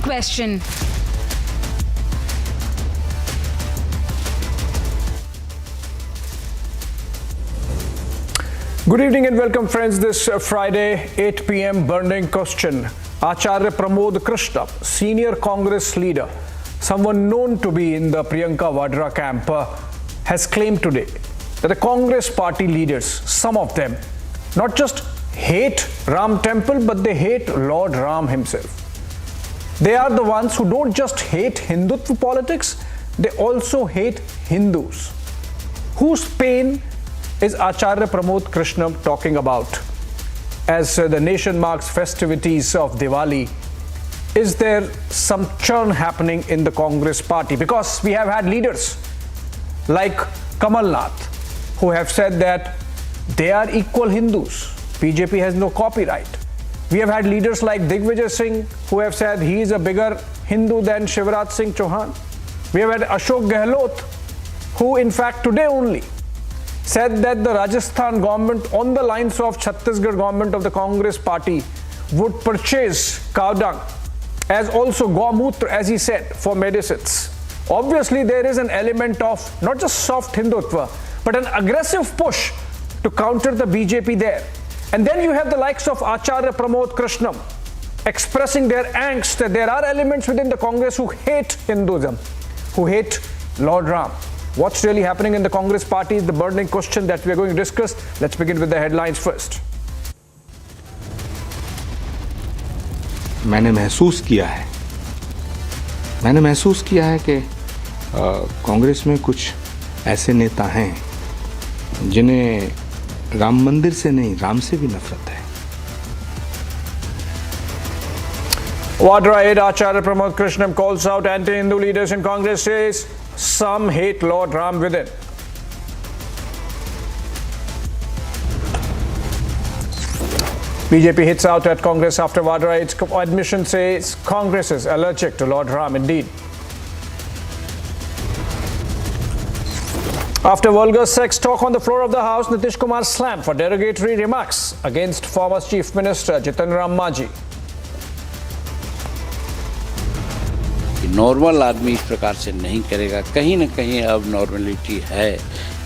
question. Good evening and welcome, friends. This Friday, 8 p.m. burning question. Acharya Pramod Krishna, senior Congress leader, someone known to be in the Priyanka Vadra camp, has claimed today that the Congress party leaders, some of them, not just hate Ram Temple, but they hate Lord Ram himself. They are the ones who don't just hate Hindutva politics, they also hate Hindus. Whose pain is Acharya Pramod Krishna talking about? As the nation marks festivities of Diwali, is there some churn happening in the Congress party? Because we have had leaders like Kamal Nath who have said that they are equal Hindus. BJP has no copyright. We have had leaders like Digvijay Singh who have said he is a bigger Hindu than Shivraj Singh Chauhan. We have had Ashok Gehlot who in fact today only said that the Rajasthan government, on the lines of Chhattisgarh government of the Congress party, would purchase cow dung as also Gaumutra, as he said, for medicines. Obviously, there is an element of not just soft Hindutva, but an aggressive push to counter the BJP there. And then you have the likes of Acharya Pramod Krishna expressing their angst that there are elements within the Congress who hate Hinduism, who hate Lord Ram. What's really happening in the Congress party is the burning question that we are going to discuss. Let's begin with the headlines first. मैंने महसूस किया है कि कांग्रेस में कुछ ऐसे नेता हैं जिन्हें राम मंदिर से नहीं, राम से भी नफरत है. Vadra aide Acharya Pramod Krishna calls out anti-Hindu leaders in Congress, says some hate Lord Ram within. BJP hits out at Congress after Vadra aide's admission, says Congress is allergic to Lord Ram indeed. After vulgar sex talk on the floor of the House, Nitish Kumar slammed for derogatory remarks against former Chief Minister Jitan Ram Manjhi. Normal आदमी इस प्रकार से नहीं करेगा. कहीं ना कहीं अब नॉर्मलिटी है,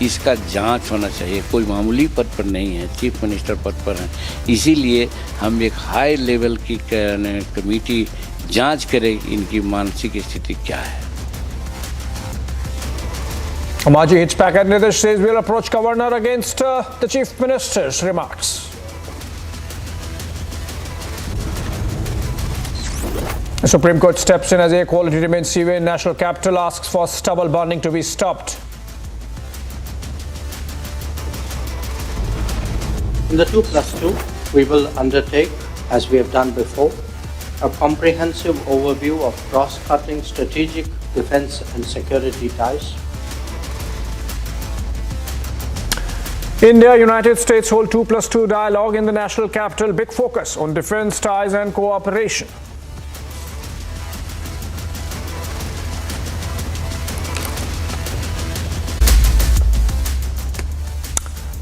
इसका जांच होना चाहिए. कोई मामूली पद पर नहीं है, चीफ मिनिस्टर पद पर है. इसीलिए हम एक हाई लेवल की कमेटी जांच करे इनकी मानसिक स्थिति क्या है. Manjhi hits back at Nitish, says we'll approach governor against the chief minister's remarks. The Supreme Court steps in as air quality remains severe in national capital, asks for stubble burning to be stopped. In the 2+2, we will undertake, as we have done before, a comprehensive overview of cross-cutting strategic defense and security ties. India, United States hold 2+2 dialogue in the national capital. Big focus on defense ties and cooperation.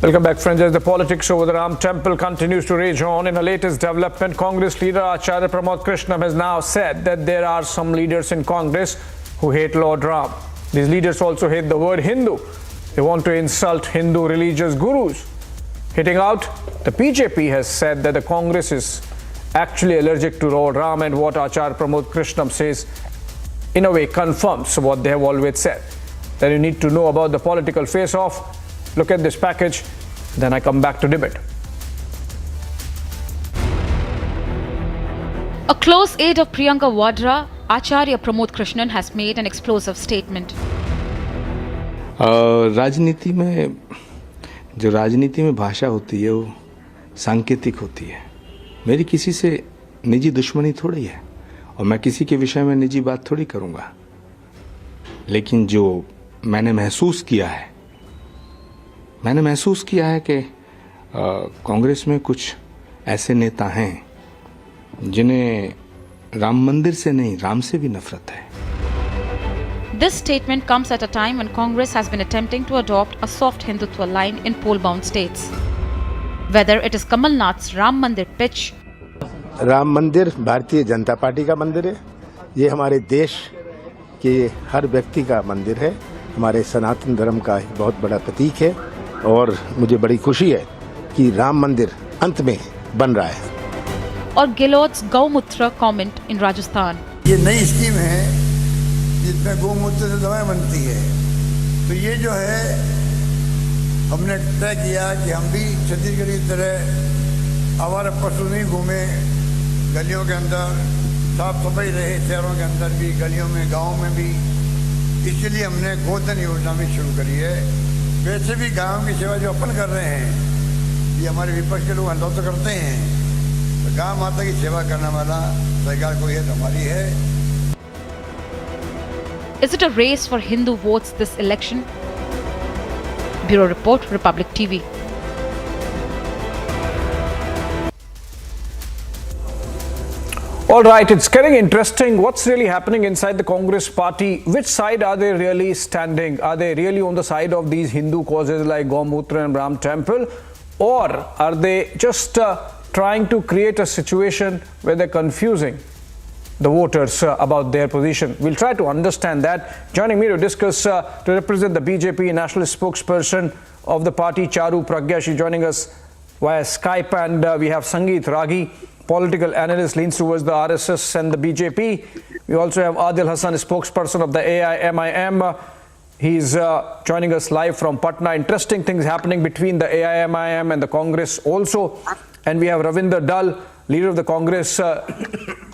Welcome back, friends. As the politics over the Ram Temple continues to rage on, in a latest development, Congress leader Acharya Pramod Krishna has now said that there are some leaders in Congress who hate Lord Ram. These leaders also hate the word Hindu. They want to insult Hindu religious gurus. Hitting out, the BJP has said that the Congress is actually allergic to Lord Ram, and what Acharya Pramod Krishna says in a way confirms what they have always said, that you need to know about the political face-off. Look at this package, then I come back to debate. A close aide of Priyanka Vadra, Acharya Pramod Krishnan, has made an explosive statement. राजनीति में भाषा होती है वो सांकेतिक होती है. मेरी किसी से निजी दुश्मनी थोड़ी है और मैं किसी के विषय में निजी बात थोड़ी करूंगा, लेकिन जो मैंने महसूस किया है कि कांग्रेस में कुछ ऐसे नेता हैं जिन्हें राम मंदिर से नहीं, राम से भी नफरत है. This statement comes at a time when Congress has been attempting to adopt a soft Hindutva line in poll-bound states. Whether it is Kamal Nath's Ram Mandir pitch, Ram मंदिर भारतीय जनता पार्टी का मंदिर है. ये हमारे देश के हर व्यक्ति का मंदिर है, हमारे सनातन धर्म का एक बहुत बड़ा प्रतीक है और मुझे बड़ी खुशी है कि राम मंदिर अंत में बन रहा है। और Gehlot's Gaumutra comment in Rajasthan. ये नई स्कीम है जिसमें गौमूत्र से दवाएं बनती है, तो ये जो है हमने तय किया कि हम भी छत्तीसगढ़ की तरह आवारा पशु नहीं घूमे, गलियों के अंदर साफ सफाई रहे, शहरों के अंदर भी, गलियों में, गाँव में भी। इसलिए हमने गोधन योजना भी शुरू करी है। वैसे भी गाँव की सेवा जो अपन कर रहे हैं, ये हमारे विपक्ष के लोग हल्ला तो करते हैं, तो गाँव माता की सेवा करने वाला सरकार कोई है तो हमारी है। Is it a race for Hindu votes this election? Bureau Report, Republic TV. All right, it's getting interesting. What's really happening inside the Congress party? Which side are they really standing? Are they really on the side of these Hindu causes like Gaumutra and Ram Temple? Or are they just trying to create a situation where they're confusing the voters about their position? We'll try to understand that. Joining me to discuss, to represent the BJP nationalist spokesperson of the party, Charu Pragya. She's joining us via Skype, and we have Sangeet Ragi, political analyst, leans towards the RSS and the BJP. We also have Adil Hassan, spokesperson of the AIMIM. He's joining us live from Patna. Interesting things happening between the AIMIM and the Congress also. And we have Ravinder Dal, leader of the Congress,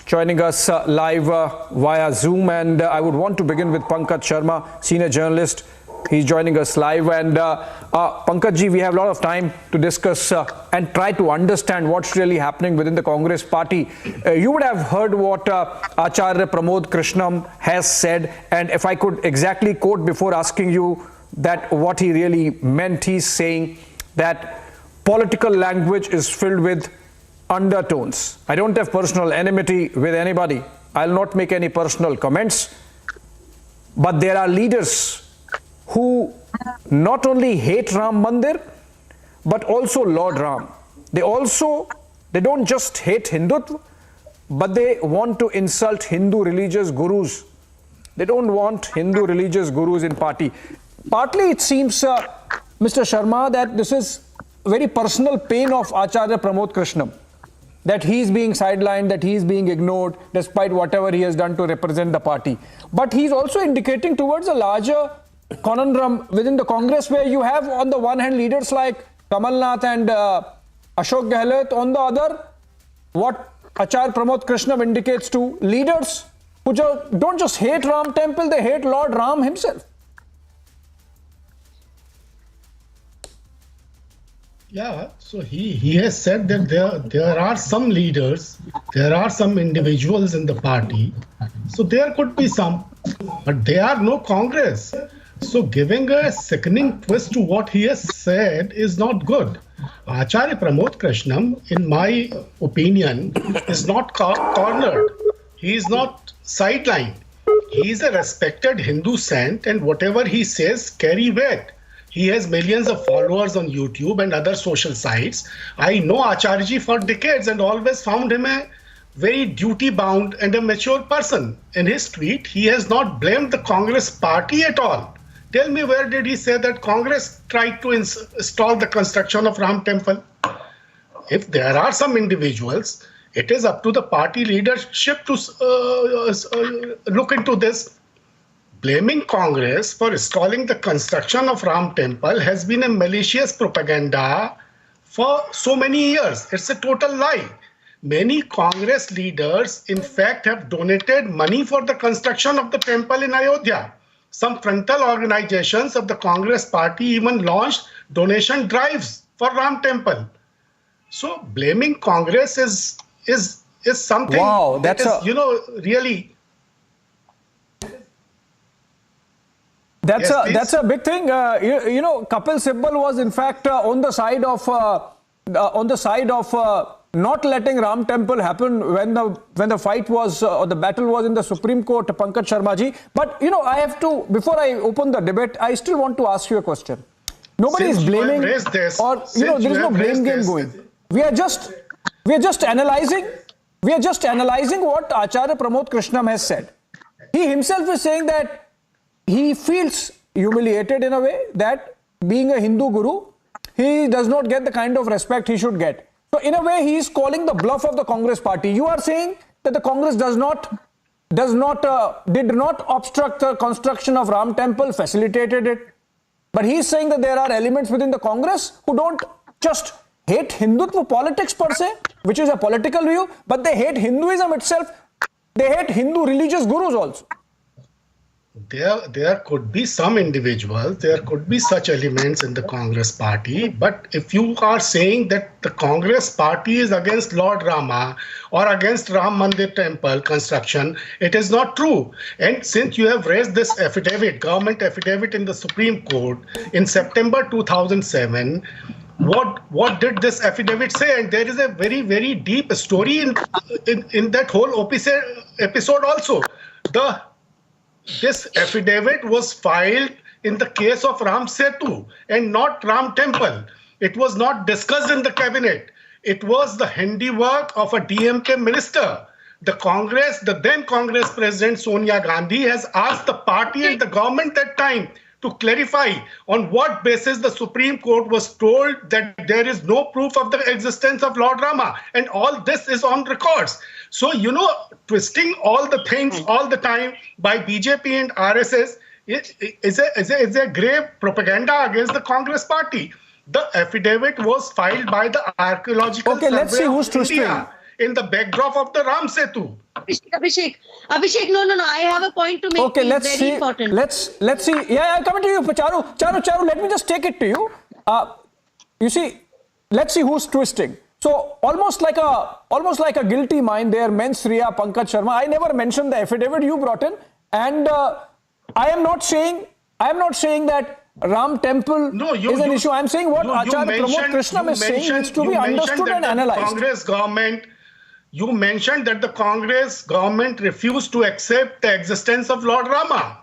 joining us live via Zoom. And I would want to begin with Pankaj Sharma, senior journalist. He's joining us live. And Pankaj ji, we have a lot of time to discuss and try to understand what's really happening within the Congress party. You would have heard what Acharya Pramod Krishnam has said. And if I could exactly quote before asking you that what he really meant, he's saying that political language is filled with undertones. I don't have personal enmity with anybody. I'll not make any personal comments. But there are leaders who not only hate Ram Mandir, but also Lord Ram. They don't just hate Hindutva, but they want to insult Hindu religious gurus. They don't want Hindu religious gurus in party. Partly it seems, Mr. Sharma, that this is very personal pain of Acharya Pramod Krishnam, that he is being sidelined, that he is being ignored despite whatever he has done to represent the party. But he is also indicating towards a larger conundrum within the Congress, where you have on the one hand leaders like Kamal Nath and Ashok Gehlot, on the other what Acharya Pramod Krishnam indicates to leaders who don't just hate Ram Temple, they hate Lord Ram himself. Yeah, so he has said that there are some leaders, there are some individuals in the party, so there could be some, but they are no Congress. So giving a sickening twist to what he has said is not good. Acharya Pramod Krishnam, in my opinion, is not cornered. He is not sidelined. He is a respected Hindu saint, and whatever he says carry weight. He has millions of followers on YouTube and other social sites. I know Acharya for decades and always found him a very duty-bound and a mature person. In his tweet, he has not blamed the Congress party at all. Tell me, where did he say that Congress tried to stall the construction of Ram Temple? If there are some individuals, it is up to the party leadership to look into this. Blaming Congress for stalling the construction of Ram Temple has been a malicious propaganda for so many years. It's a total lie. Many Congress leaders, in fact, have donated money for the construction of the temple in Ayodhya. Some frontal organizations of the Congress party even launched donation drives for Ram Temple. So blaming Congress is something. Wow, that's really. That's a big thing. Kapil Sibal was in fact on the side of not letting Ram Temple happen when the fight was or the battle was in the Supreme Court, Pankaj Sharma ji. But I have to, before I open the debate, I still want to ask you a question. Nobody is blaming, or there is no blame game going. We are just analyzing We are just analyzing what Acharya Pramod Krishnam has said. He himself is saying that he feels humiliated in a way that being a Hindu guru, he does not get the kind of respect he should get. So in a way, he is calling the bluff of the Congress party. You are saying that the Congress did not obstruct the construction of Ram Temple, facilitated it. But he is saying that there are elements within the Congress who don't just hate Hindutva politics per se, which is a political view, but they hate Hinduism itself. They hate Hindu religious gurus also. There could be some individuals, there could be such elements in the Congress party, but if you are saying that the Congress party is against Lord Rama or against Ram Mandir temple construction, it is not true. And since you have raised this affidavit, government affidavit in the Supreme Court in September 2007, what did this affidavit say? And there is a very, very deep story in that whole episode also. This affidavit was filed in the case of Ram Setu and not Ram Temple. It was not discussed in the cabinet. It was the handiwork of a DMK minister. The then Congress President Sonia Gandhi has asked the party and the government that time to clarify on what basis the Supreme Court was told that there is no proof of the existence of Lord Rama. And all this is on records. So, twisting all the things all the time by BJP and RSS is a grave propaganda against the Congress party. The affidavit was filed by the Archaeological Survey of India in the backdrop of the Ram Setu. Abhishek, no, I have a point to make. Okay, let's very see. Important. Let's see. Yeah, I'm coming to you, Charu. Let me just take it to you. You see, let's see who's twisting. So almost like a guilty mind there, mens rea, Pankaj Sharma. I never mentioned the affidavit you brought in, and I am not saying that Ram Temple is an issue. I'm saying what Acharya Pramod Krishnam is saying needs to be understood and analyzed. You mentioned that the Congress government refused to accept the existence of Lord Rama.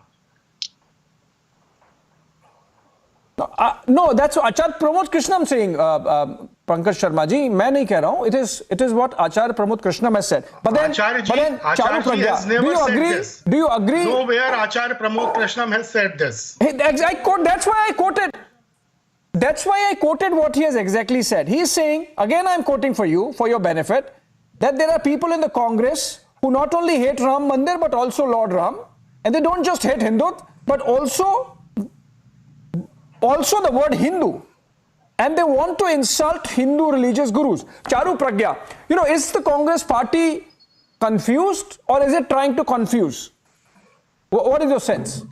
No, that's what Acharya Pramod Krishnam saying, Pankaj Sharma ji. मैं नहीं कह रहा हूँ. It is what Acharya Pramod Krishnam has said. But then Charu Pragya, do you agree? Nowhere Acharya Pramod Krishnam has said this. That's why I quoted. That's why I quoted what he has exactly said. He is saying, again I'm quoting for you, for your benefit, that there are people in the Congress who not only hate Ram Mandir but also Lord Ram, and they don't just hate Hindutva but also the word Hindu, and they want to insult Hindu religious gurus. Charu Pragya, is the Congress party confused or is it trying to confuse? What is your sense?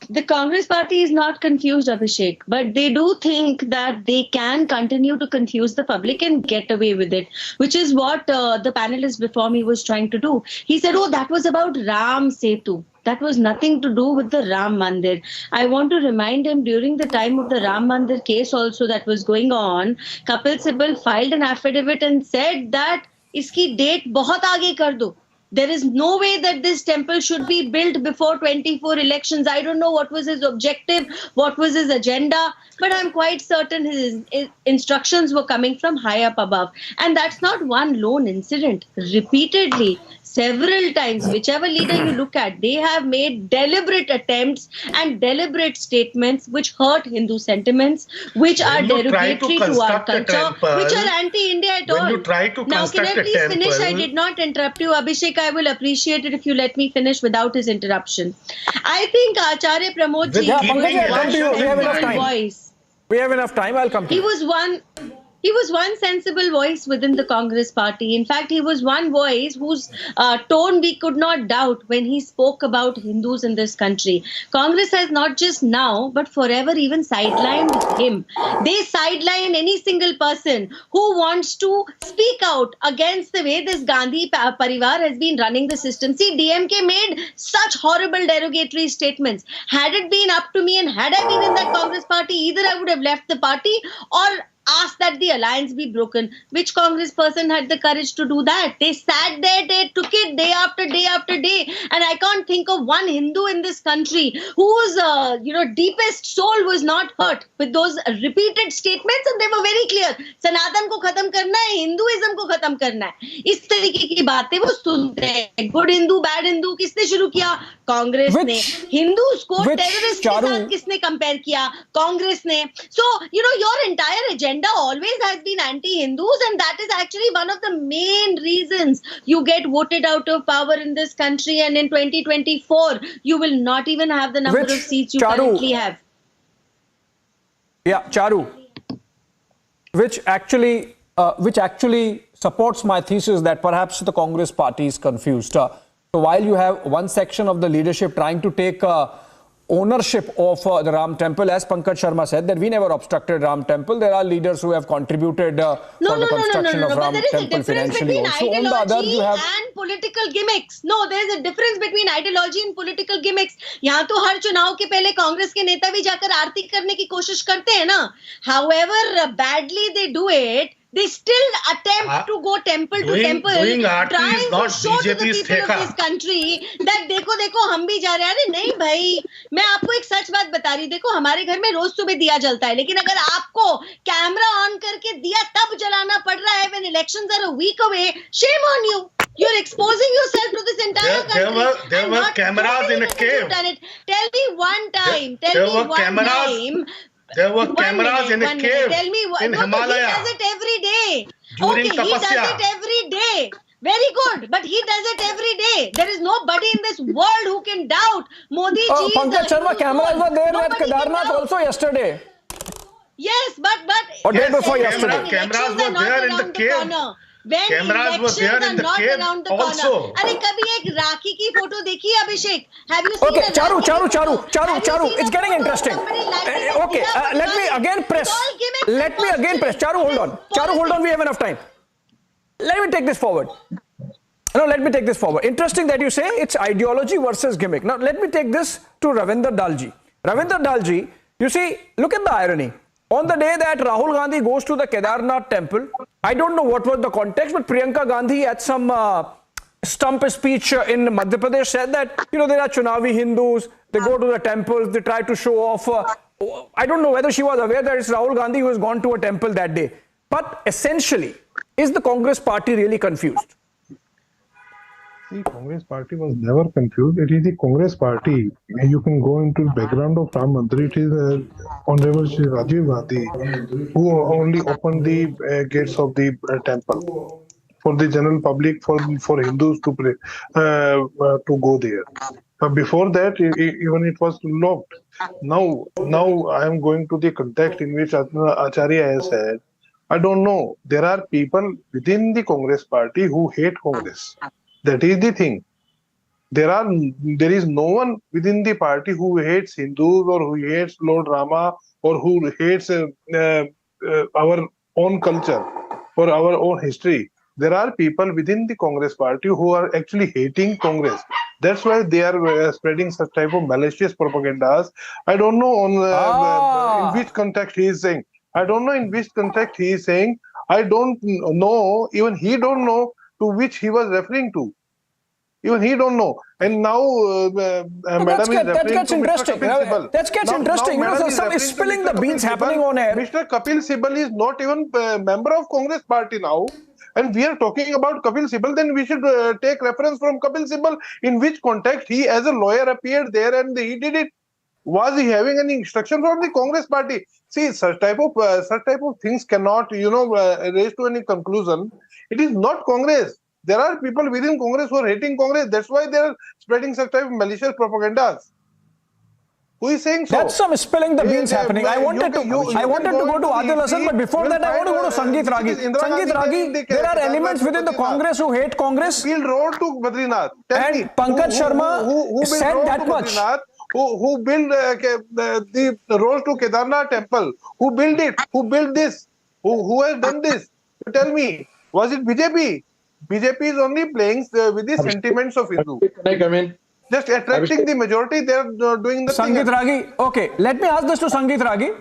The Congress party is not confused, Abhishek, but they do think that they can continue to confuse the public and get away with it, which is what the panelist before me was trying to do. He said, that was about Ram Setu. That was nothing to do with the Ram Mandir. I want to remind him, during the time of the Ram Mandir case also that was going on, Kapil Sibal filed an affidavit and said that iski date bahut aage kar do. There is no way that this temple should be built before 24 elections. I don't know what was his objective, what was his agenda, but I'm quite certain his instructions were coming from high up above. And that's not one lone incident. Repeatedly, several times, whichever leader you look at, they have made deliberate attempts and deliberate statements which hurt Hindu sentiments, which are derogatory to our culture, which are anti-India at all. Now, can I please finish? I did not interrupt you. Abhishek, I will appreciate it if you let me finish without his interruption. I think Acharya Pramod ji voice. We have enough time. I'll come to you. He was one sensible voice within the Congress party. In fact, he was one voice whose tone we could not doubt when he spoke about Hindus in this country. Congress has not just now, but forever even sidelined him. They sideline any single person who wants to speak out against the way this Gandhi Parivar has been running the system. See, DMK made such horrible derogatory statements. Had it been up to me and had I been in that Congress party, either I would have left the party or asked that the alliance be broken. Which Congress person had the courage to do that? They sat there, they took it day after day after day, and I can't think of one Hindu in this country whose deepest soul was not hurt with those repeated statements, and they were very clear. Sanatan को खत्म करना है, Hinduism को खत्म करना है, इस तरीके की बातें वो सुनते हैं. गुड हिंदू बैड हिंदू किसने शुरू किया? कांग्रेस ने. हिंदूज को टेररिस्ट के साथ किसने कंपेयर किया? कांग्रेस ने. So your entire agenda always has been anti-Hindus, and that is actually one of the main reasons you get voted out of power in this country, and in 2024 you will not even have the number of seats you currently have. Yeah, Charu, which actually supports my thesis that perhaps the Congress party is confused. So while you have one section of the leadership trying to take ownership of the Ram Temple, as Pankaj Sharma said, that we never obstructed Ram Temple. There are leaders who have contributed for the construction of Ram Temple financially also. On the other, you have and political gimmicks. No, there is a difference between ideology and political gimmicks. यहाँ तो हर चुनाव के पहले कांग्रेस के नेता भी जाकर आरती करने की कोशिश करते हैं ना. However badly they do it, they still attempt to go temple to temple, trying to show to the people of this country that देखो हम भी जा रहे हैं. अरे नहीं भाई, मैं आपको एक सच बात बता रही हूँ. देखो हमारे घर में रोज सुबह दिया जलता है, लेकिन अगर आपको कैमरा ऑन करके दिया तब जलाना पड़ रहा है when elections are a week away, shame on you. You're exposing yourself to this entire country. There were cameras in a cave. Tell me one time. There were cameras in a cave in Himalaya. He does it every day. During He does tapasya. it every day. Very good, but he does it every day. There is nobody in this world who can doubt Modi ji. Pankaj Sharma, cameras were there at Kedarnath also yesterday. Yes, but or day before yesterday. Cameras were there in the cave. When Cameras were there in the cave also. अरे कभी एक राखी की photo देखी है अभिषेक? Have you seen? Okay, Charu, it's getting interesting. Okay, let me again press. Charu, hold on. We have enough time. Let me take this forward. Interesting that you say it's ideology versus gimmick. Now, let me take this to Ravinder Dalji. Ravinder Dalji, you see, look at the irony. On the day that Rahul Gandhi goes to the Kedarnath temple, I don't know what was the context, but Priyanka Gandhi at some stump speech in Madhya Pradesh said that, there are Chunavi Hindus, they go to the temples, they try to show off. I don't know whether she was aware that it's Rahul Gandhi who has gone to a temple that day. But essentially, is the Congress party really confused? The Congress party was never confused. It is the Congress party. You can go into the background of Ram Mandir. It is Honorable Shri Rajiv Gandhi who only opened the gates of the temple for the general public, for Hindus to pray, to go there. Before that, even it was locked. Now I am going to the context in which Acharya has said. I don't know. There are people within the Congress party who hate Congress. That is the thing. There is no one within the party who hates Hindus or who hates Lord Rama or who hates our own culture or our own history. There are people within the Congress party who are actually hating Congress. That's why they are spreading such type of malicious propagandas. I don't know in which context he is saying. I don't know. I don't know. Even he don't know to which he was referring to. Even he don't know. And now, Madam is referring to Mr. Kapil Sibal. That gets interesting. Some is spilling the beans happening on air. Mr. Kapil Sibal is not even a member of Congress party now. And we are talking about Kapil Sibal, then we should take reference from Kapil Sibal. In which context he as a lawyer appeared there and he did it. Was he having any instruction from the Congress party? See, such type of things cannot, raise to any conclusion. It is not Congress. There are people within Congress who are hating Congress. That's why they are spreading such type of malicious propagandas. Who is saying so? That's some spilling the beans happening. I wanted to go to Adil Hasan, but before that I want to go to Sangeet Ragi. Sangeet Ragi, there are elements within the Congress who hate Congress. Build road to Badrinath. And Pankaj Sharma said that much. Who built the road to Kedarnath temple? Who built it? Who built this? Who has done this? Tell me, was it BJP? BJP is only playing with the sentiments of Hindu. Can I come in? Just attracting the majority, they are doing the Sangeet Ragi. Okay, let me ask this to Sangeet Ragi.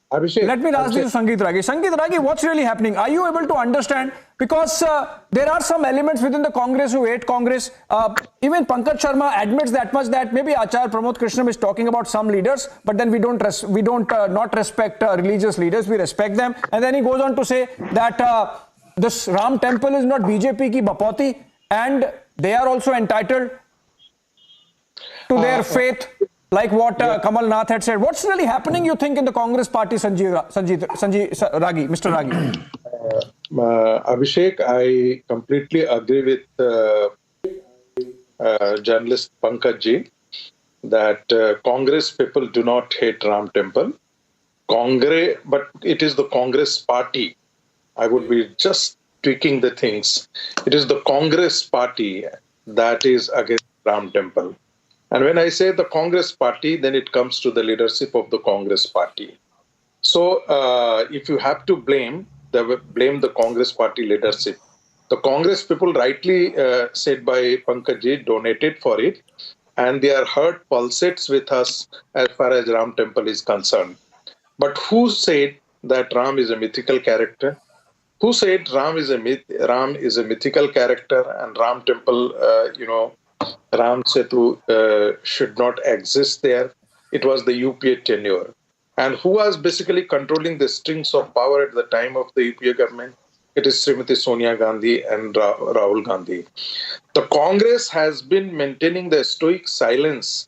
Let me ask this to Sangeet Ragi. Sangeet Ragi, what's really happening? Are you able to understand? Because there are some elements within the Congress who hate Congress. Even Pankaj Sharma admits that much, that maybe Acharya Pramod Krishnam is talking about some leaders, but then we don't not respect religious leaders. We respect them. And then he goes on to say that this Ram temple is not BJP ki bapauti, and they are also entitled to their faith. Like what Kamal Nath had said. What's really happening, you think, in the Congress party, Sanjeev Ragi, Mr. Ragi? Abhishek, I completely agree with journalist Pankaj ji that Congress people do not hate Ram Temple. But it is the Congress party. I would be just tweaking the things. It is the Congress party that is against Ram Temple. And when I say the Congress party, then it comes to the leadership of the Congress party. So if you have to blame the Congress party leadership, the Congress people, rightly said by Pankaj ji, donated for it, and they are hurt pulsates with us as far as Ram Temple is concerned. But who said that Ram is a mythical character? Who said Ram is a mythical character and Ram Temple, Ram Setu should not exist there? It was the UPA tenure. And who was basically controlling the strings of power at the time of the UPA government? It is Srimati Sonia Gandhi and Rahul Gandhi. The Congress has been maintaining the stoic silence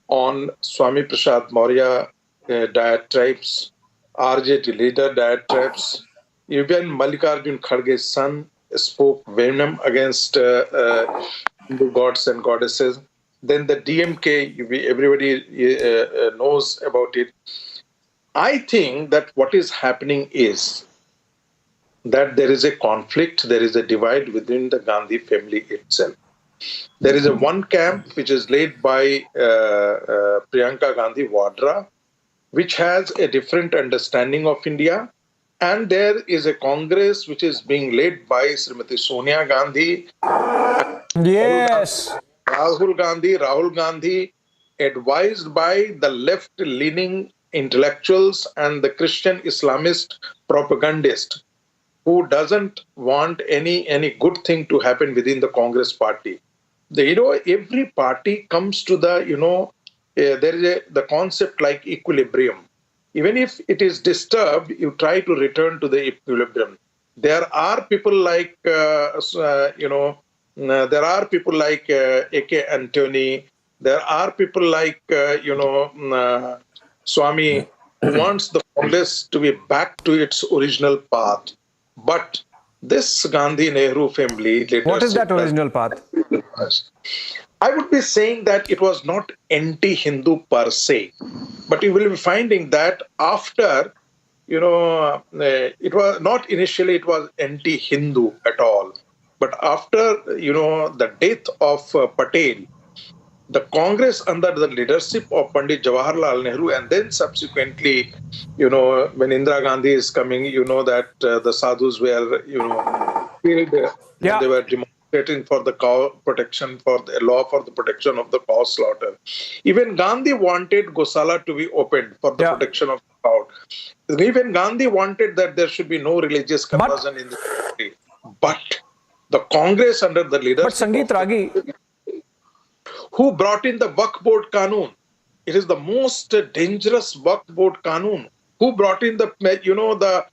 on Swami Prasad Maurya diatribes, RJD leader diatribes. Even Mallikarjun Kharge's son spoke venom against Hindu gods and goddesses. Then the DMK, everybody knows about it. I think that what is happening is that there is a conflict, there is a divide within the Gandhi family itself. There is a one camp which is led by Priyanka Gandhi Vadra, which has a different understanding of India. And there is a Congress which is being led by Srimati Sonia Gandhi. Yes. Rahul Gandhi, advised by the left-leaning intellectuals and the Christian Islamist propagandist who doesn't want any good thing to happen within the Congress party. Every party comes to the, there is the concept like equilibrium. Even if it is disturbed, you try to return to the equilibrium. There are people like, there are people like A.K. Antony. There are people like, Swami, who wants the Congress to be back to its original path. But this Gandhi-Nehru family... What is that original path? I would be saying that it was not anti-Hindu per se, but you will be finding that after, it was not initially, it was anti-Hindu at all. But after, the death of Patel, the Congress under the leadership of Pandit Jawaharlal Nehru, and then subsequently, when Indira Gandhi is coming, that the sadhus were, killed, and they were demonstrating for the cow protection, for the law for the protection of the cow slaughter. Even Gandhi wanted Gosala to be opened for the protection of the cow. Even Gandhi wanted that there should be no religious conversion in the country. But the Congress under the leadership But Sangeet Ragi, who brought in the Waqf Board Qanun. It is the most dangerous Waqf Board Qanun. Who brought in the, the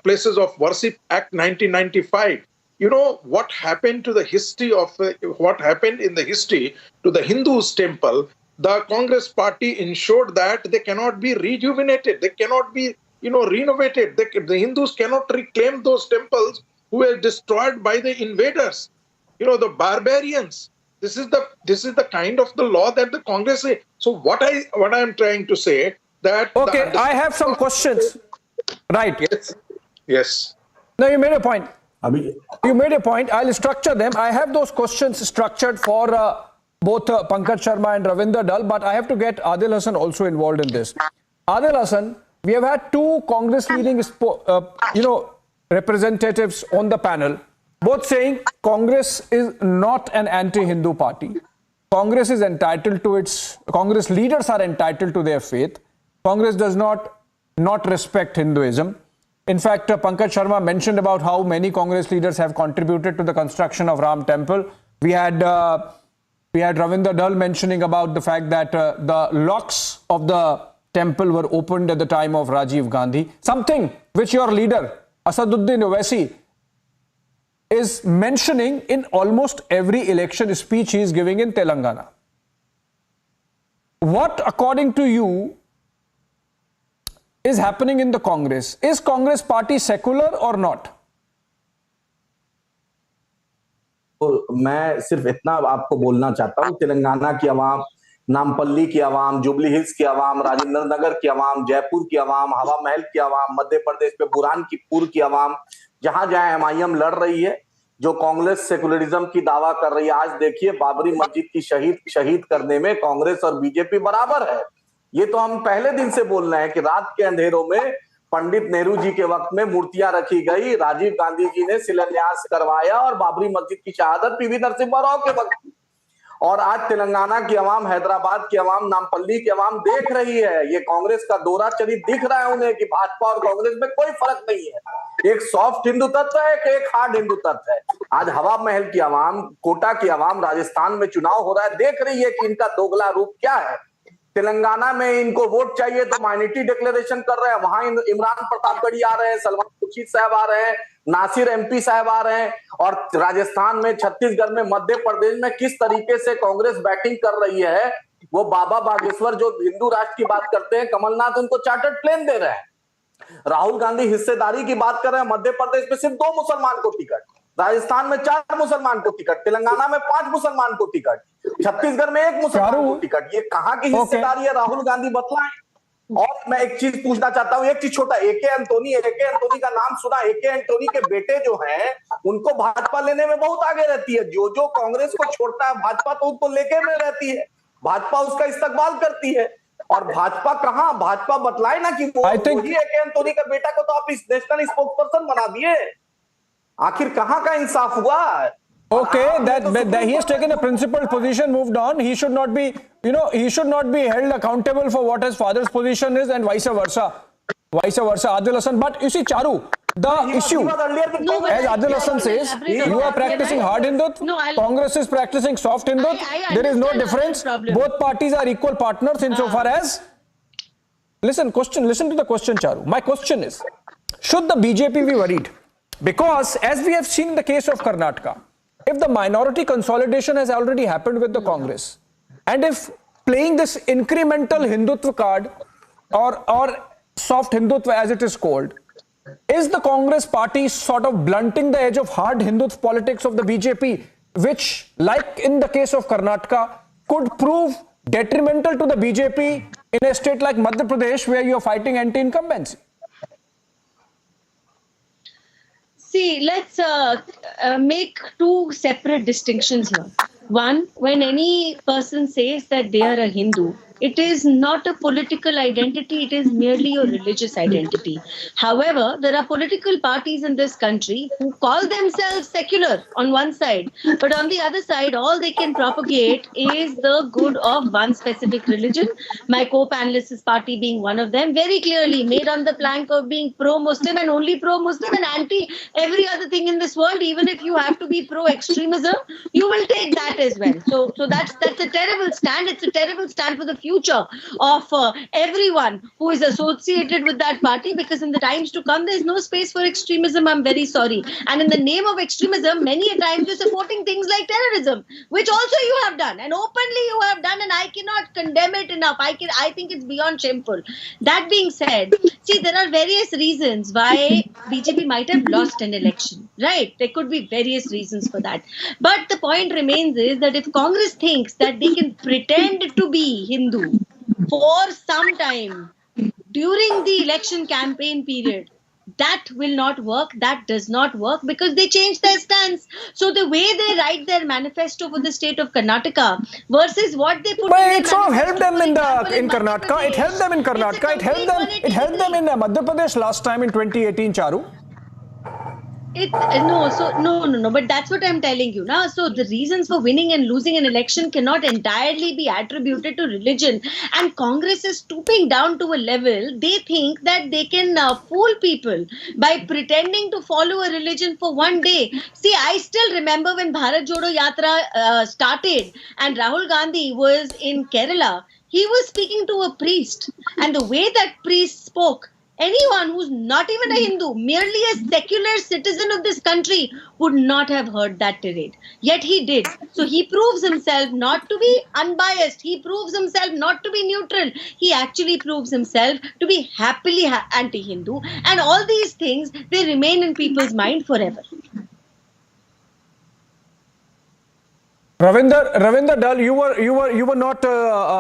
Places of Worship Act 1995. What happened to the history of, what happened in the history to the Hindus' temple, the Congress party ensured that they cannot be rejuvenated. They cannot be, renovated. The Hindus cannot reclaim those temples who were destroyed by the invaders, the barbarians. This is the kind of the law that the Congress say. So what I am trying to say that I have some questions. Right. Yes. No, you made a point. You made a point. I'll structure them. I have those questions structured for both Pankaj Sharma and Ravinder Dal, but I have to get Adil Hasan also involved in this. Adil Hasan, we have had two Congress leading, representatives on the panel, both saying Congress is not an anti-Hindu party. Congress is entitled to Congress leaders are entitled to their faith. Congress does not not respect Hinduism. In fact, Pankaj Sharma mentioned about how many Congress leaders have contributed to the construction of Ram Temple. We had Ravinder Dal mentioning about the fact that the locks of the temple were opened at the time of Rajiv Gandhi. Something which your leader, Asaduddin Owaisi, is mentioning in almost every election speech he is giving in Telangana. What, according to you, is happening in the Congress? Is Congress party secular or not? मैं सिर्फ इतना आपको बोलना चाहता हूं, तेलंगाना की आवाम, नामपल्ली की आवाम, jubilee hills की आवाम, राजेंद्र नगर की आवाम, जयपुर की आवाम, हवा महल की आवाम, मध्य प्रदेश में बुरहानपुर की आवाम, जहां जहां एमआईएम लड़ रही है, जो कांग्रेस सेकुलरिज्म की दावा कर रही है, आज देखिए बाबरी मस्जिद की शहीद करने में कांग्रेस और बीजेपी बराबर है। ये तो हम पहले दिन से बोल रहे हैं कि रात के अंधेरों में पंडित नेहरू जी के वक्त में मूर्तियां रखी गई, राजीव गांधी जी ने शिलान्यास करवाया और बाबरी मस्जिद की शहादत पीवी नरसिम्हा राव के वक्त की। और आज तेलंगाना की आवाम, हैदराबाद की आवाम, नामपल्ली की आवाम देख रही है, ये कांग्रेस का दोहरा चरित्र दिख रहा है उन्हें कि भाजपा और कांग्रेस में कोई फर्क नहीं है। एक सॉफ्ट हिंदू तत्व है कि एक हार्ड हिंदू तत्व है। आज हवा महल की आवाम, कोटा की आवाम, राजस्थान में चुनाव हो रहा है, देख रही है कि इनका दोगला रूप क्या है। तेलंगाना में इनको वोट चाहिए तो माइनॉरिटी डिक्लेरेशन कर रहे हैं, वहां इमरान प्रतापगढ़ी आ रहे हैं, सलमान खुर्शीद साहब आ रहे हैं, नासिर एमपी साहब आ रहे हैं, और राजस्थान में, छत्तीसगढ़ में, मध्य प्रदेश में किस तरीके से कांग्रेस बैटिंग कर रही है। वो बाबा बागेश्वर जो हिंदू राष्ट्र की बात करते हैं, कमलनाथ उनको चार्टर्ड प्लेन दे रहे हैं। राहुल गांधी हिस्सेदारी की बात कर रहे हैं, मध्य प्रदेश में सिर्फ 2 मुसलमान को टिकट, राजस्थान में 4 मुसलमान को टिकट, तेलंगाना में 5 मुसलमान को टिकट, छत्तीसगढ़ में 1 मुसलमान को टिकट। ये कहां की हिस्सेदारी है, राहुल गांधी बतलाएं। और मैं एक चीज पूछना चाहता हूं, एक चीज छोटा, एके एंटोनी का नाम सुना? एके एंटोनी के बेटे जो हैं उनको भाजपा लेने में बहुत आगे रहती है। जो जो कांग्रेस को छोड़ता है भाजपा तो उनको लेके में रहती है, भाजपा उसका इस्तकबाल करती है। और भाजपा कहां, भाजपा बतलाए ना कि वो ही एके एंटोनी का बेटा को तो आप इस नेशनल स्पोक्सपर्सन बना दिए। आखिर कहां का इंसाफ हुआ? Okay, that he has taken a principled position, moved on. He should not be, he should not be held accountable for what his father's position is, and vice versa. Adil Hassan. But you see, Charu, the issue, as Adil Hassan says, you are practicing hard Hindutva, Congress is practicing soft Hindutva. There is no difference. Both parties are equal partners insofar as. Listen to the question, Charu. My question is, should the BJP be worried? Because as we have seen in the case of Karnataka, if the minority consolidation has already happened with the Congress, and if playing this incremental Hindutva card or soft Hindutva as it is called, is the Congress party sort of blunting the edge of hard Hindutva politics of the BJP, which, like in the case of Karnataka, could prove detrimental to the BJP in a state like Madhya Pradesh where you are fighting anti-incumbency? See, let's make 2 separate distinctions here. One, when any person says that they are a Hindu, it is not a political identity, it is merely a religious identity. However, there are political parties in this country who call themselves secular on one side, but on the other side, all they can propagate is the good of one specific religion. My co-panelist's party being one of them, very clearly made on the plank of being pro-Muslim and only pro-Muslim and anti every other thing in this world. Even if you have to be pro-extremism, you will take that as well. So that's a terrible stand. It's a terrible stand for the future of everyone who is associated with that party, because in the times to come there is no space for extremism. I'm very sorry. And in the name of extremism, many a times you're supporting things like terrorism, which also you have done, and openly you have done, and I cannot condemn it enough. I think it's beyond shameful. That being said, see, there are various reasons why BJP might have lost an election, right? There could be various reasons for that. But the point remains is that if Congress thinks that they can pretend to be Hindu for some time during the election campaign period, that will not work. That does not work because they change their stance. So the way they write their manifesto for the state of Karnataka versus what they put. But it sort of helped them in Karnataka. It helped them in Karnataka. It helped them in Madhya Pradesh last time in 2018, Charu. No. But that's what I'm telling you now. So the reasons for winning and losing an election cannot entirely be attributed to religion. And Congress is stooping down to a level they think that they can fool people by pretending to follow a religion for one day. See, I still remember when Bharat Jodo Yatra started and Rahul Gandhi was in Kerala. He was speaking to a priest, and the way that priest spoke, anyone who's not even a Hindu, merely a secular citizen of this country, would not have heard that tirade. Yet he did. So he proves himself not to be unbiased. He proves himself not to be neutral. He actually proves himself to be happily anti-Hindu. And all these things, they remain in people's mind forever. Ravinder Dal, you were not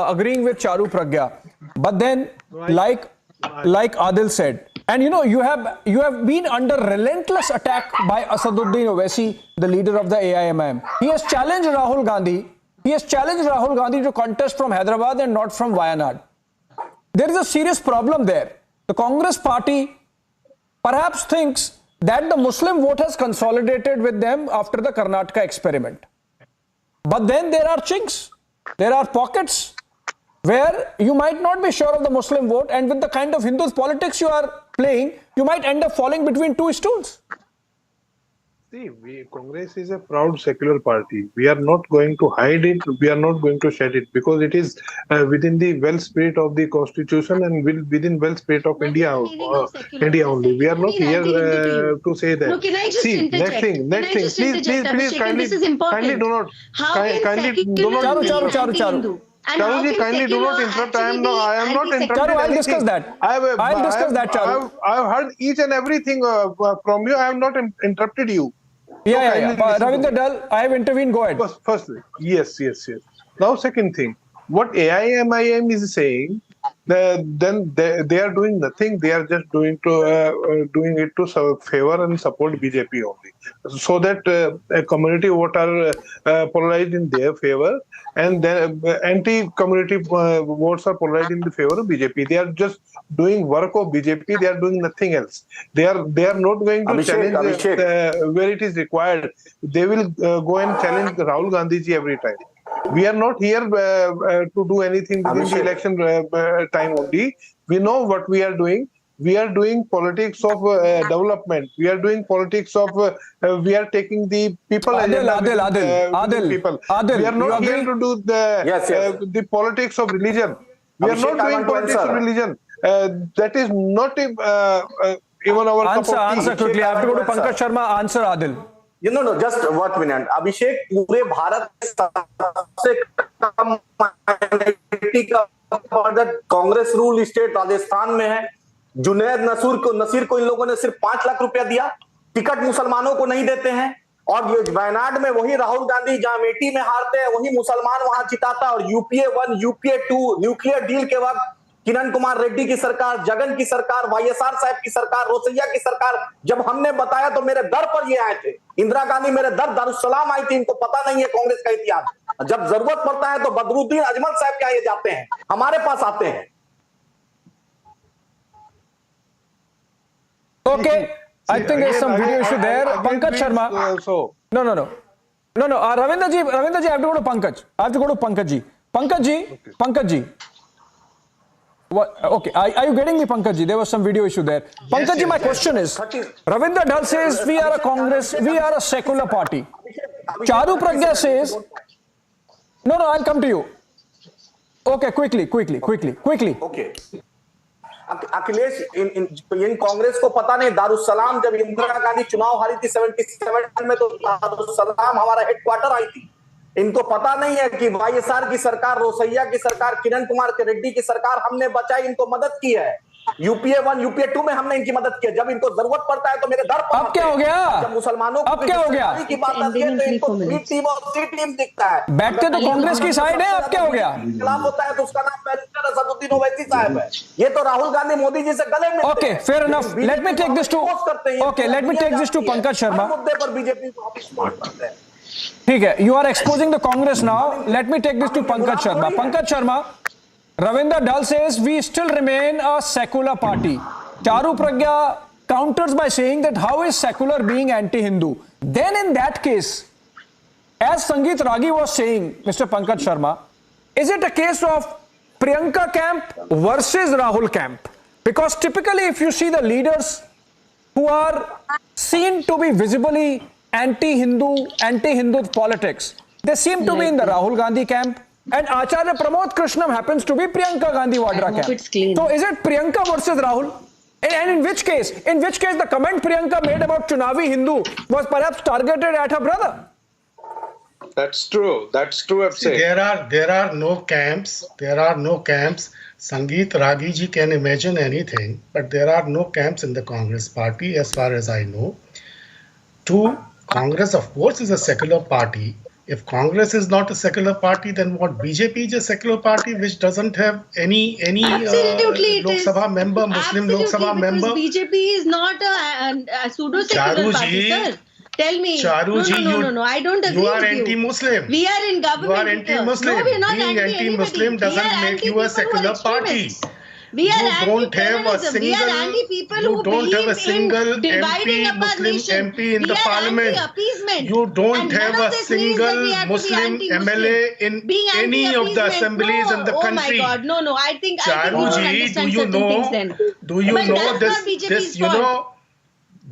agreeing with Charu Pragya, but then like Adil said, and you have been under relentless attack by Asaduddin Owaisi, the leader of the AIMIM. He has challenged Rahul Gandhi. To contest from Hyderabad and not from Wayanad. There is a serious problem there. The Congress party perhaps thinks that the Muslim vote has consolidated with them after the Karnataka experiment. But then there are chinks, there are pockets where you might not be sure of the Muslim vote, and with the kind of Hindu politics you are playing, you might end up falling between two stools. See, Congress is a proud secular party. We are not going to hide it. We are not going to shed it, because it is within the well spirit of the Constitution and within well spirit of India only. We are not here to say that. No, can I just interject? Next thing. Please, kindly do not. Kindly do not. Charu. Charuji, kindly do not interrupt. I am not interrupting. Charu, I'll discuss that. I'll discuss that, Charu. I have heard each and everything from you. I have not interrupted you. Yeah. Ravinder Dal, I have intervened. Go ahead. Firstly, yes. Now, second thing, what AIMIM is saying, then they are doing nothing. They are just doing it to favor and support BJP only, so that a community vote are polarized in their favor, and then anti-community votes are polarized in the favor of BJP. They are just doing work of BJP. They are doing nothing else. They are not going to challenge where it is required. They will go and challenge Rahul Gandhi ji every time. We are not here to do anything within the election time only. We know what we are doing. We are doing politics of development. We are doing politics of, we are taking the people. Adil. We are not here to do the politics of religion. We are not doing politics of religion. That is not even our cup of tea. Answer quickly. I have to go to Pankaj Sharma. Answer Adil. No, just 1 minute. Abhishek, पूरे भारत सबसे कम minority का Congress rule state Rajasthan में है। जुनैद नसीर को इन लोगों ने सिर्फ 5 लाख रुपया दिया, टिकट मुसलमानों को नहीं देते हैं, और ये वायनाड में वही राहुल गांधी जहां अमेठी में हारते हैं वही मुसलमान वहां जिताता, और यूपीए 1 यूपीए 2 न्यूक्लियर डील के वक्त किरण कुमार रेड्डी की सरकार, जगन की सरकार, वाईएसआर साहब की सरकार, रोसैया की सरकार, जब हमने बताया तो मेरे दर पर ये आए थे। इंदिरा गांधी मेरे दर दारुसलाम आई थी। इनको पता नहीं है कांग्रेस का इतिहास। जब जरूरत पड़ता है तो बदरुद्दीन अजमल साहब क्या ये जाते हैं, हमारे पास आते हैं। Okay, I think there's some video issue there. Pankaj Sharma. No. Ravinder ji, I have to go to Pankaj. Pankaj ji. What? Okay, are you getting me, Pankaj ji? There was some video issue there. Pankaj ji, my question is, Ravinder Dal says we are a Congress, we are a secular party. Charu Pragya says, no, I'll come to you. Okay, quickly. Okay. Akhilesh इन कांग्रेस को पता नहीं, दारुसलाम जब इंदिरा गांधी चुनाव हारी थी 77 में, तो दारुसलाम हमारा हेडक्वार्टर आई थी। इनको पता नहीं है कि वाईएसआर की सरकार, रोसैया की सरकार, किरण कुमार रेड्डी की सरकार हमने बचाई, इनको मदद की है। यूपीए 1 यूपीए 2 में हमने इनकी मदद की है। जब इनको जरूरत पड़ता है तो मेरे दर पर। अब क्या हो गया? जब मुसलमानों अब क्या हो गया? की बात आती है तो इनको बी टीम और सी टीम दिखता है। बैठते तो कांग्रेस की साइड है, अब क्या हो गया? खिलाफ होता है तो उसका नाम बैरिस्टर असदुद्दीन ओवैसी साहब है। ये तो राहुल गांधी मोदी जी से गले में। Okay, fair enough. Let me take this to Pankaj Sharma. मुद्दे पर बीजेपी को हम सपोर्ट करते हैं। ठीक है, you are exposing the Congress now. Let me take this to Pankaj Sharma. Pankaj Sharma, Ravinder Dal says we still remain a secular party. Charu Pragya counters by saying that how is secular being anti-Hindu? Then in that case, as Sangeet Ragi was saying, Mr. Pankaj Sharma, is it a case of Priyanka camp versus Rahul camp? Because typically if you see the leaders who are seen to be visibly anti-Hindu politics, they seem to be in the Rahul Gandhi camp, and Acharya Pramod Krishnam happens to be Priyanka Gandhi Vadra camp. So is it Priyanka versus Rahul? And in which case the comment Priyanka made about Chunavi Hindu was perhaps targeted at her brother? That's true. I've said. There are no camps. Sangeet Ragi ji can imagine anything, but there are no camps in the Congress party as far as I know. Congress, of course, is a secular party. If Congress is not a secular party, then what? BJP is a secular party which doesn't have any Lok Sabha member, Muslim Lok Sabha member. BJP is not a pseudo-secular party, sir. Tell me. No, I don't agree with you. You are anti-Muslim. We are in government. You are anti-Muslim. No, we are not Being anti-Muslim doesn't make you a secular party. We are anti-terrorism. We are anti-people who believe in dividing up our nation. MP in the parliament. Anti-appeasement. You don't have a single Muslim MLA in any of the assemblies in the country. Oh my God, no. I think Charuji, do you know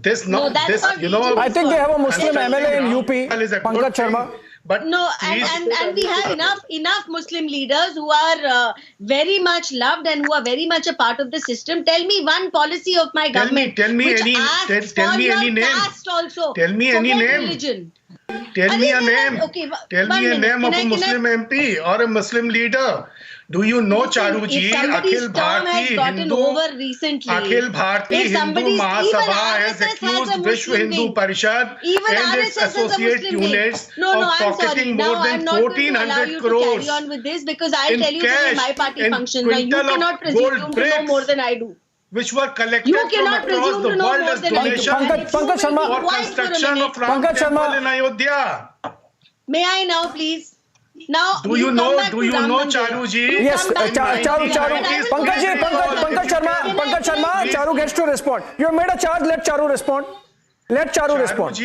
this? I think they have a Muslim MLA in UP, Pankaj Sharma. But no, and we have enough Muslim leaders who are very much loved and who are very much a part of the system. Tell me one policy of my government. Tell me any name. Tell me any name. Religion. Tell me a name. Tell me a name of a Muslim MP or a Muslim leader. Do you know, Charuji, Akhil Bharati Hindu Mahasabha has accused Vishwa Hindu Parishad and its associate units of pocketing more than 1,400 crores carry on with this because I'll tell you this is my party function. Now, you cannot presume to know more than I do. Which were collected from across the world as donation for construction of Ram Temple in Ayodhya. May I now, please? Now, do you know, Charuji? Yes, Charu. Pankaj Sharma, Charu gets to respond. You have made a charge, let Charu respond. Let Charu respond.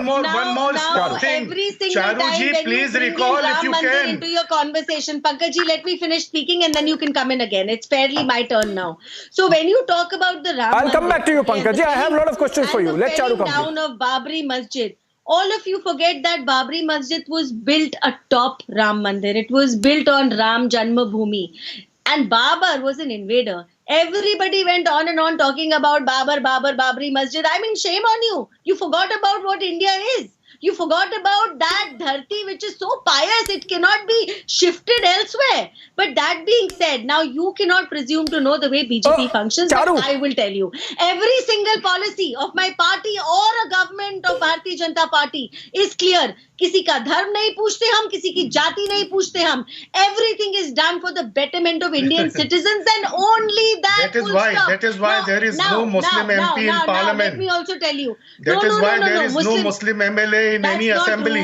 One more thing. Every single Charuji, time please when you recall bring if you can. into your conversation, Pankajji, let me finish speaking and then you can come in again. It's fairly my turn now. So when you talk about the Ram I'll come back to you, Pankajji. I have a lot of questions for you. Let Charu come. Down of Babri Masjid. All of you forget that Babri Masjid was built atop Ram Mandir. It was built on Ram Janmabhoomi. And Babar was an invader. Everybody went on and on talking about Babri Masjid. I mean, shame on you. You forgot about what India is. You forgot about that dharti which is so pious, it cannot be shifted elsewhere. But that being said, now you cannot presume to know the way BJP functions, Charu. but I will tell you. Every single policy of my party or a government of Bharatiya Janata Party is clear. किसी का धर्म नहीं पूछते हम, किसी की जाति नहीं पूछते हम. Everything is done for the betterment of Indian citizens and only that. That is why there is no Muslim MP in Parliament. Let me also tell you. That is why there is no Muslim MLA in any assembly.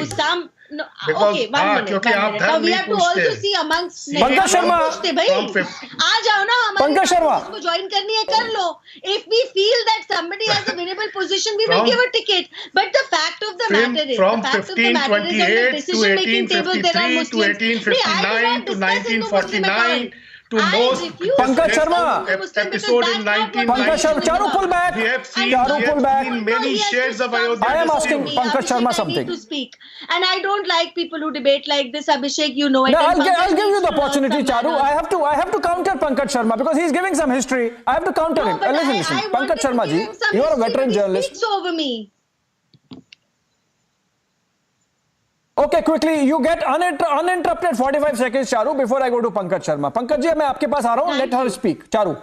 No, because okay, one minute. Now we have to also see amongst Pankaj Sharma, आ जाओ ना Pankaj Sharma, इसको join करनी है कर लो. If we feel that somebody has a winnable position, we will give a ticket. But the fact of the matter is, from 1528 to 1853 to 1859 to 1949. To most Pankaj Sharma, episode in 1990. Pankaj Sharma, Charu pull back. We have seen many shades of Ayodhya. I am asking Pankaj Sharma something. I need to speak, and I don't like people who debate like this. Abhishek, you know it. No, I'll give you the opportunity, Charu. I have to counter Pankaj Sharma because he's giving some history. I have to counter him. Listen, Pankaj Sharma ji, you are a veteran journalist. He speaks over me. Okay, quickly, you get uninterrupted 45 seconds, Charu, before I go to Pankaj Sharma. Pankaj ji, मैं आपके पास आ रहा हूँ. Let her speak. Charu.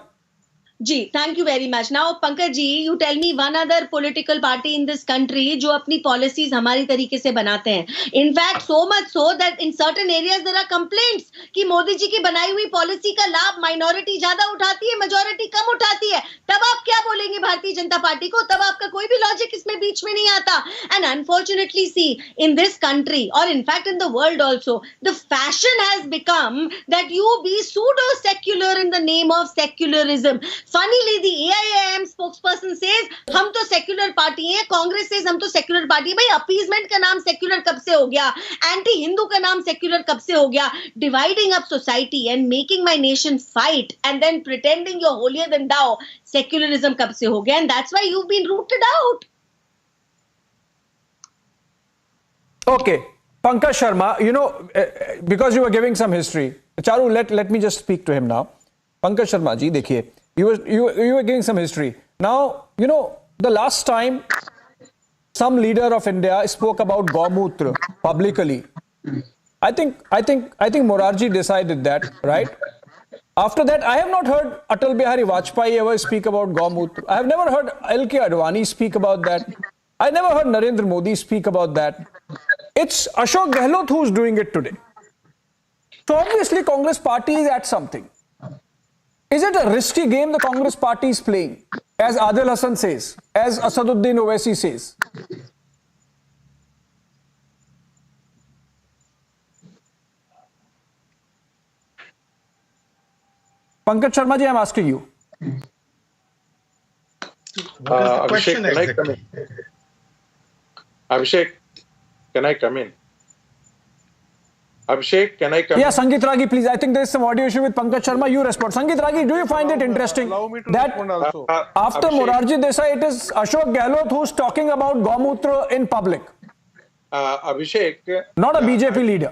Ji, thank you very much. Now, Pankaj ji, you tell me one other political party in this country जो अपनी policies हमारी तरीके से बनाते हैं. In fact, so much so that in certain areas there are complaints कि मोदी जी की बनाई हुई policy का लाभ minority ज़्यादा उठाती है, majority कम उठाती है. तब आप क्या बोलेंगे भारतीय जनता पार्टी को? तब आपका कोई भी logic इसमें बीच में नहीं आता. And unfortunately, see, in this country or in fact in the world also, the fashion has become that you be pseudo-secular in the name of secularism. Funnily, the AIIM spokesperson says, "हम तो secular party हैं." Congress says, "हम तो secular party हैं." भाई, appeasement का नाम secular कब से हो गया? Anti-Hindu का नाम secular कब से हो गया? Dividing up society and making my nation fight and then pretending you're holier than thou. Secularism कब से हो गया? And that's why you've been rooted out. Okay, Pankaj Sharma, because you were giving some history. Charu, let me just speak to him now. Pankaj Sharma ji, dekhiye, you were giving some history. Now, the last time some leader of India spoke about Gaumutra publicly, I think Morarji decided that, right? After that, I have not heard Atal Bihari Vajpayee ever speak about Gaumutra. I have never heard L.K. Advani speak about that. I never heard Narendra Modi speak about that. It's Ashok Gehlot who's doing it today. So obviously Congress party is at something. Is it a risky game the Congress party is playing? As Adil Hassan says, as Asaduddin Owaisi says. Pankaj Sharma ji, I'm asking you. Abhishek, can I come in? Abhishek, can I come in? Abhishek, can I come in? Yeah, Sangeet Ragi, please. I think there is some audio issue with Pankaj Sharma. You respond. Sangeet Ragi, do you find it interesting that after Morarji Desai, it is Ashok Gehlot who's talking about Gaumutra in public? Abhishek. Not a BJP leader.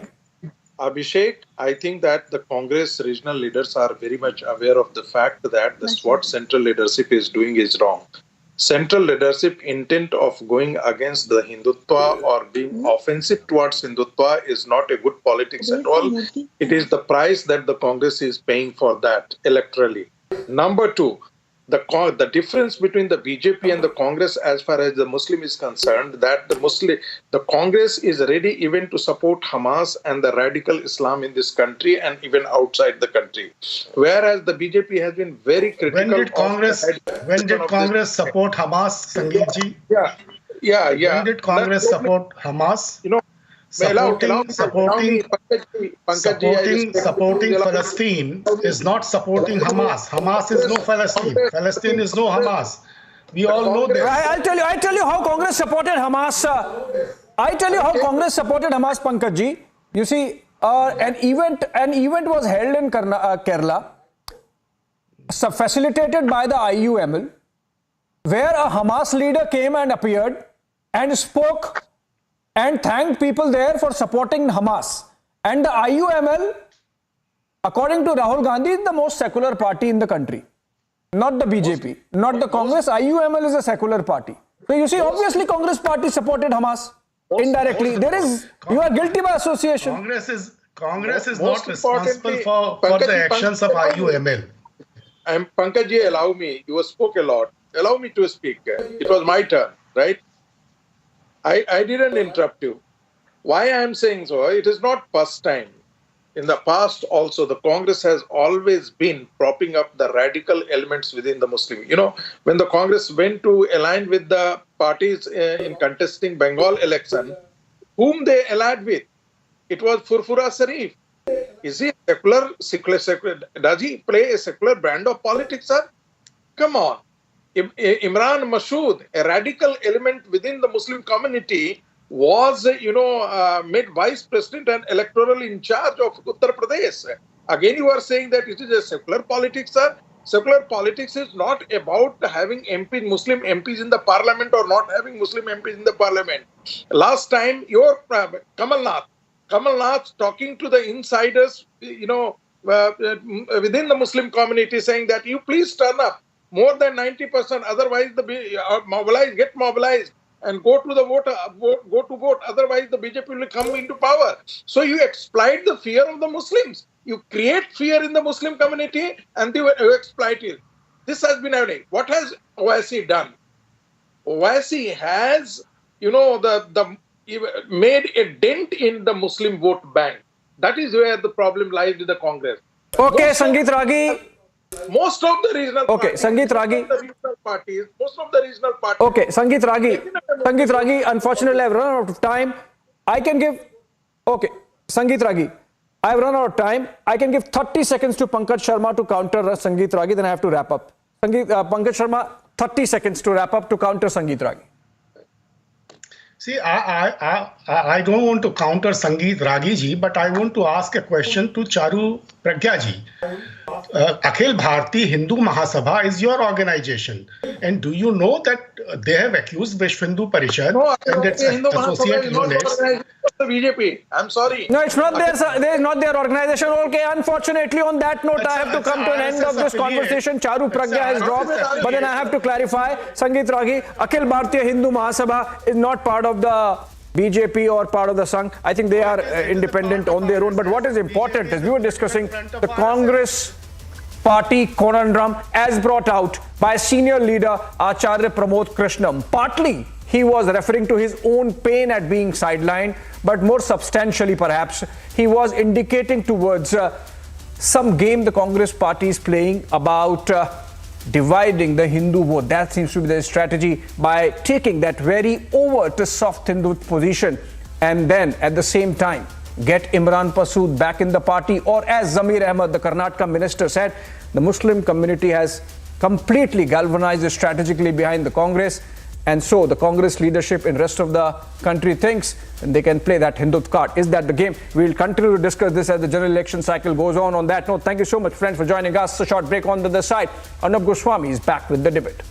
Abhishek, I think that the Congress regional leaders are very much aware of the fact that what central leadership is doing is wrong. Central leadership intent of going against the Hindutva or being offensive towards Hindutva is not a good politics at all. It is the price that the Congress is paying for that electorally. Number two, the difference between the BJP and the Congress as far as the Muslim is concerned, that the Congress is ready even to support Hamas and the radical Islam in this country and even outside the country. Whereas the BJP has been very critical. When did Congress support Hamas, Sangeet ji? Yeah. When did Congress support Hamas? Supporting Palestine is not supporting Hamas. Hamas is no Palestine. Palestine is no Hamas. We all know this. I'll tell you how Congress supported Hamas. I'll tell you how Congress supported Hamas, Pankaj ji. You see, an event was held in Kerala, facilitated by the IUML, where a Hamas leader came and appeared and spoke and thanked people there for supporting Hamas. And the IUML, according to Rahul Gandhi, is the most secular party in the country. Not the BJP, not the Congress. IUML is a secular party. So you see, obviously Congress party supported Hamas indirectly. You are guilty by association. Congress is not responsible for the actions of IUML. And Pankaj ji, allow me. You spoke a lot. Allow me to speak. It was my turn, right? I didn't interrupt you. Why I am saying so? It is not first time. In the past also, the Congress has always been propping up the radical elements within the Muslim. When the Congress went to align with the parties in contesting Bengal election, whom they allied with? It was Furfura Sharif. Is he secular? Does he play a secular brand of politics, sir? Come on. Imran Mashood, a radical element within the Muslim community, was, made vice president and electoral in charge of Uttar Pradesh. Again, you are saying that it is a secular politics, sir. Secular politics is not about having Muslim MPs in the parliament or not having Muslim MPs in the parliament. Last time, your Kamal Nath talking to the insiders, within the Muslim community, saying that you please turn up. More than 90%, otherwise get mobilized and go to vote. Otherwise, the BJP will come into power. So you exploit the fear of the Muslims. You create fear in the Muslim community and you exploit it. This has been happening. What has Owaisi done? Owaisi has, made a dent in the Muslim vote bank. That is where the problem lies with the Congress. Okay, Sangeet Ragi. Most of the regional parties, Sangeet Ragi. Most of the regional parties. Okay, Sangeet Ragi, unfortunately, I've run out of time. Sangeet Ragi, I've run out of time. I can give 30 seconds to Pankaj Sharma to counter Sangeet Ragi, then I have to wrap up. Pankaj Sharma, 30 seconds to wrap up to counter Sangeet Ragi. See, I don't want to counter Sangeet Ragi ji, but I want to ask a question to Charu Pragya ji. Akhil Bharati Hindu Mahasabha is your organization, and do you know that they have accused Vishwa Hindu Parishad and its associate units? The BJP. I'm sorry. No, it's not their organization. Okay, unfortunately, on that note, I have to come to an end of this conversation. Charu Pragya has dropped, but then I have to clarify. Sangeet Ragi, Akhil Bharatiya Hindu Mahasabha is not part of the BJP or part of the Sangh. I think they are independent on their own. But what is important is we were discussing the Congress party conundrum as brought out by senior leader Acharya Pramod Krishnam. Partly, he was referring to his own pain at being sidelined, but more substantially perhaps, he was indicating towards some game the Congress party is playing about dividing the Hindu vote. That seems to be their strategy by taking that very overt soft Hindu position and then at the same time get Imran Pasood back in the party, or as Zamir Ahmed, the Karnataka minister, said, the Muslim community has completely galvanized strategically behind the Congress, and so the Congress leadership in rest of the country thinks they can play that Hindutva card. Is that the game? We will continue to discuss this as the general election cycle goes on. On that note, thank you so much, friends, for joining us. A short break on the other side. Arnab Goswami is back with the debate.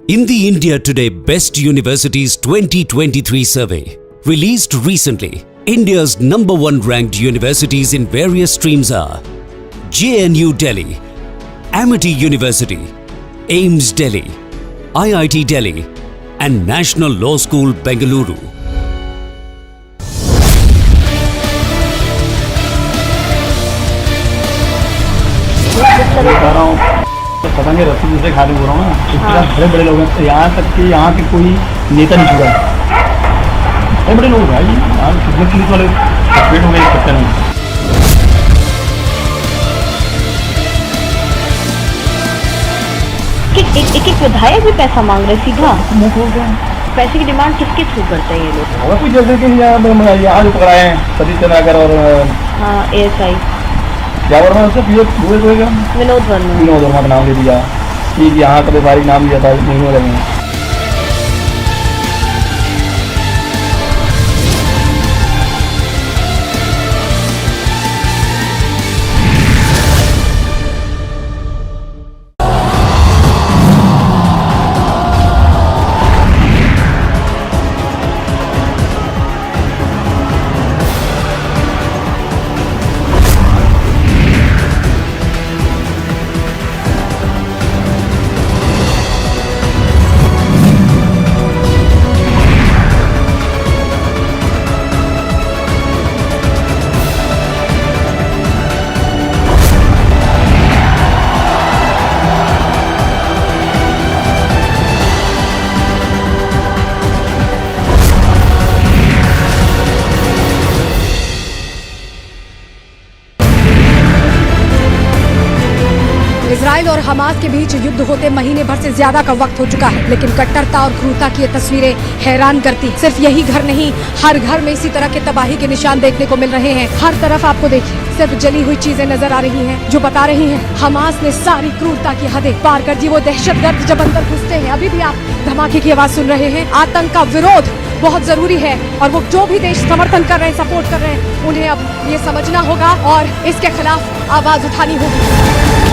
In the India Today Best Universities 2023 survey, released recently, India's #1 ranked universities in various streams are JNU Delhi, Amity University, AIMS Delhi, IIT Delhi, and National Law School, Bengaluru. पता नहीं रस्सी दूसरे खाने बोल रहा हूँ ना, इसके साथ बड़े बड़े लोग हैं, यहाँ तक कि यहाँ के कोई नेता नहीं छुड़ा, बड़े बड़े लोग भाई, यहाँ पुलिस वाले सस्पेंड हो गए इस चक्कर में। एक विधायक भी पैसा मांग रहे सीधा, पैसे की डिमांड किसके थ्रू करते हैं ये लोग? और कुछ जैसे कि यहाँ जो पकड़ाए हैं सतीश चंद्राकर और ASI क्या वर्मा उससे विनोद वर्मा का नाम ले दिया कि यहाँ का व्यापारी नाम लिया था, नहीं हो रहे हैं। इजराइल और हमास के बीच युद्ध होते महीने भर से ज्यादा का वक्त हो चुका है, लेकिन कट्टरता और क्रूरता की ये तस्वीरें हैरान करती। सिर्फ यही घर नहीं, हर घर में इसी तरह के तबाही के निशान देखने को मिल रहे हैं। हर तरफ आपको देखिए सिर्फ जली हुई चीजें नजर आ रही हैं, जो बता रही हैं हमास ने सारी क्रूरता की हदें पार कर दी। वो दहशतगर्द जब अंदर घुसते हैं, अभी भी आप धमाके की आवाज सुन रहे हैं। आतंक का विरोध बहुत जरूरी है, और वो जो भी देश समर्थन कर रहे हैं, सपोर्ट कर रहे हैं, उन्हें अब ये समझना होगा और इसके खिलाफ आवाज उठानी होगी।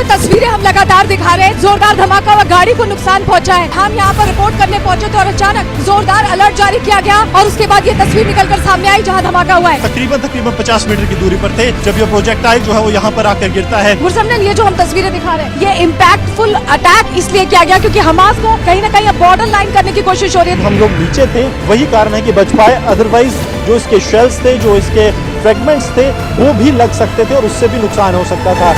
तस्वीरें हम लगातार दिखा रहे हैं, जोरदार धमाका हुआ, गाड़ी को नुकसान पहुंचा है। हम यहाँ पर रिपोर्ट करने पहुंचे थे और अचानक जोरदार अलर्ट जारी किया गया और उसके बाद ये तस्वीर निकलकर सामने आई जहाँ धमाका हुआ है। तकरीबन 50 मीटर की दूरी पर थे जब ये प्रोजेक्टाइल जो है वो यहाँ पर आकर गिरता है। गुरसमन, ये जो हम तस्वीरें दिखा रहे हैं, ये इम्पैक्टफुल अटैक इसलिए किया गया क्योंकि हमास को कहीं न कहीं बॉर्डर लाइन करने की कोशिश हो रही है। हम लोग नीचे थे, वही कारण है कि बच पाए, अदरवाइज जो इसके शेल्स थे, जो इसके फ्रेगमेंट्स थे, वो भी लग सकते थे और उससे भी नुकसान हो सकता था।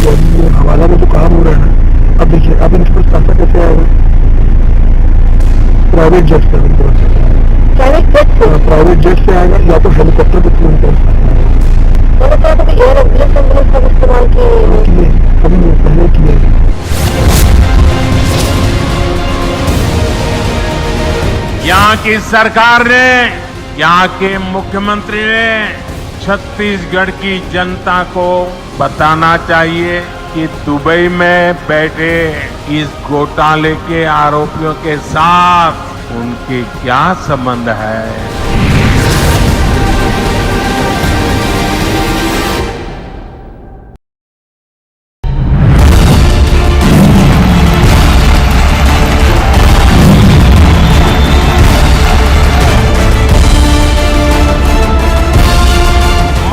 ये हवाला में जो काम हो रहा है ना, अब देखिए अब इनके पास पैसा कैसे आएगा? प्राइवेट जेट से प्राइवेट जेट से आएगा या तो हेलीकॉप्टर के थ्रू इनका इस्तेमाल किए कभी पहले किए। यहाँ की सरकार ने, यहाँ के मुख्यमंत्री ने छत्तीसगढ़ की जनता को बताना चाहिए कि दुबई में बैठे इस घोटाले के आरोपियों के साथ उनके क्या संबंध है।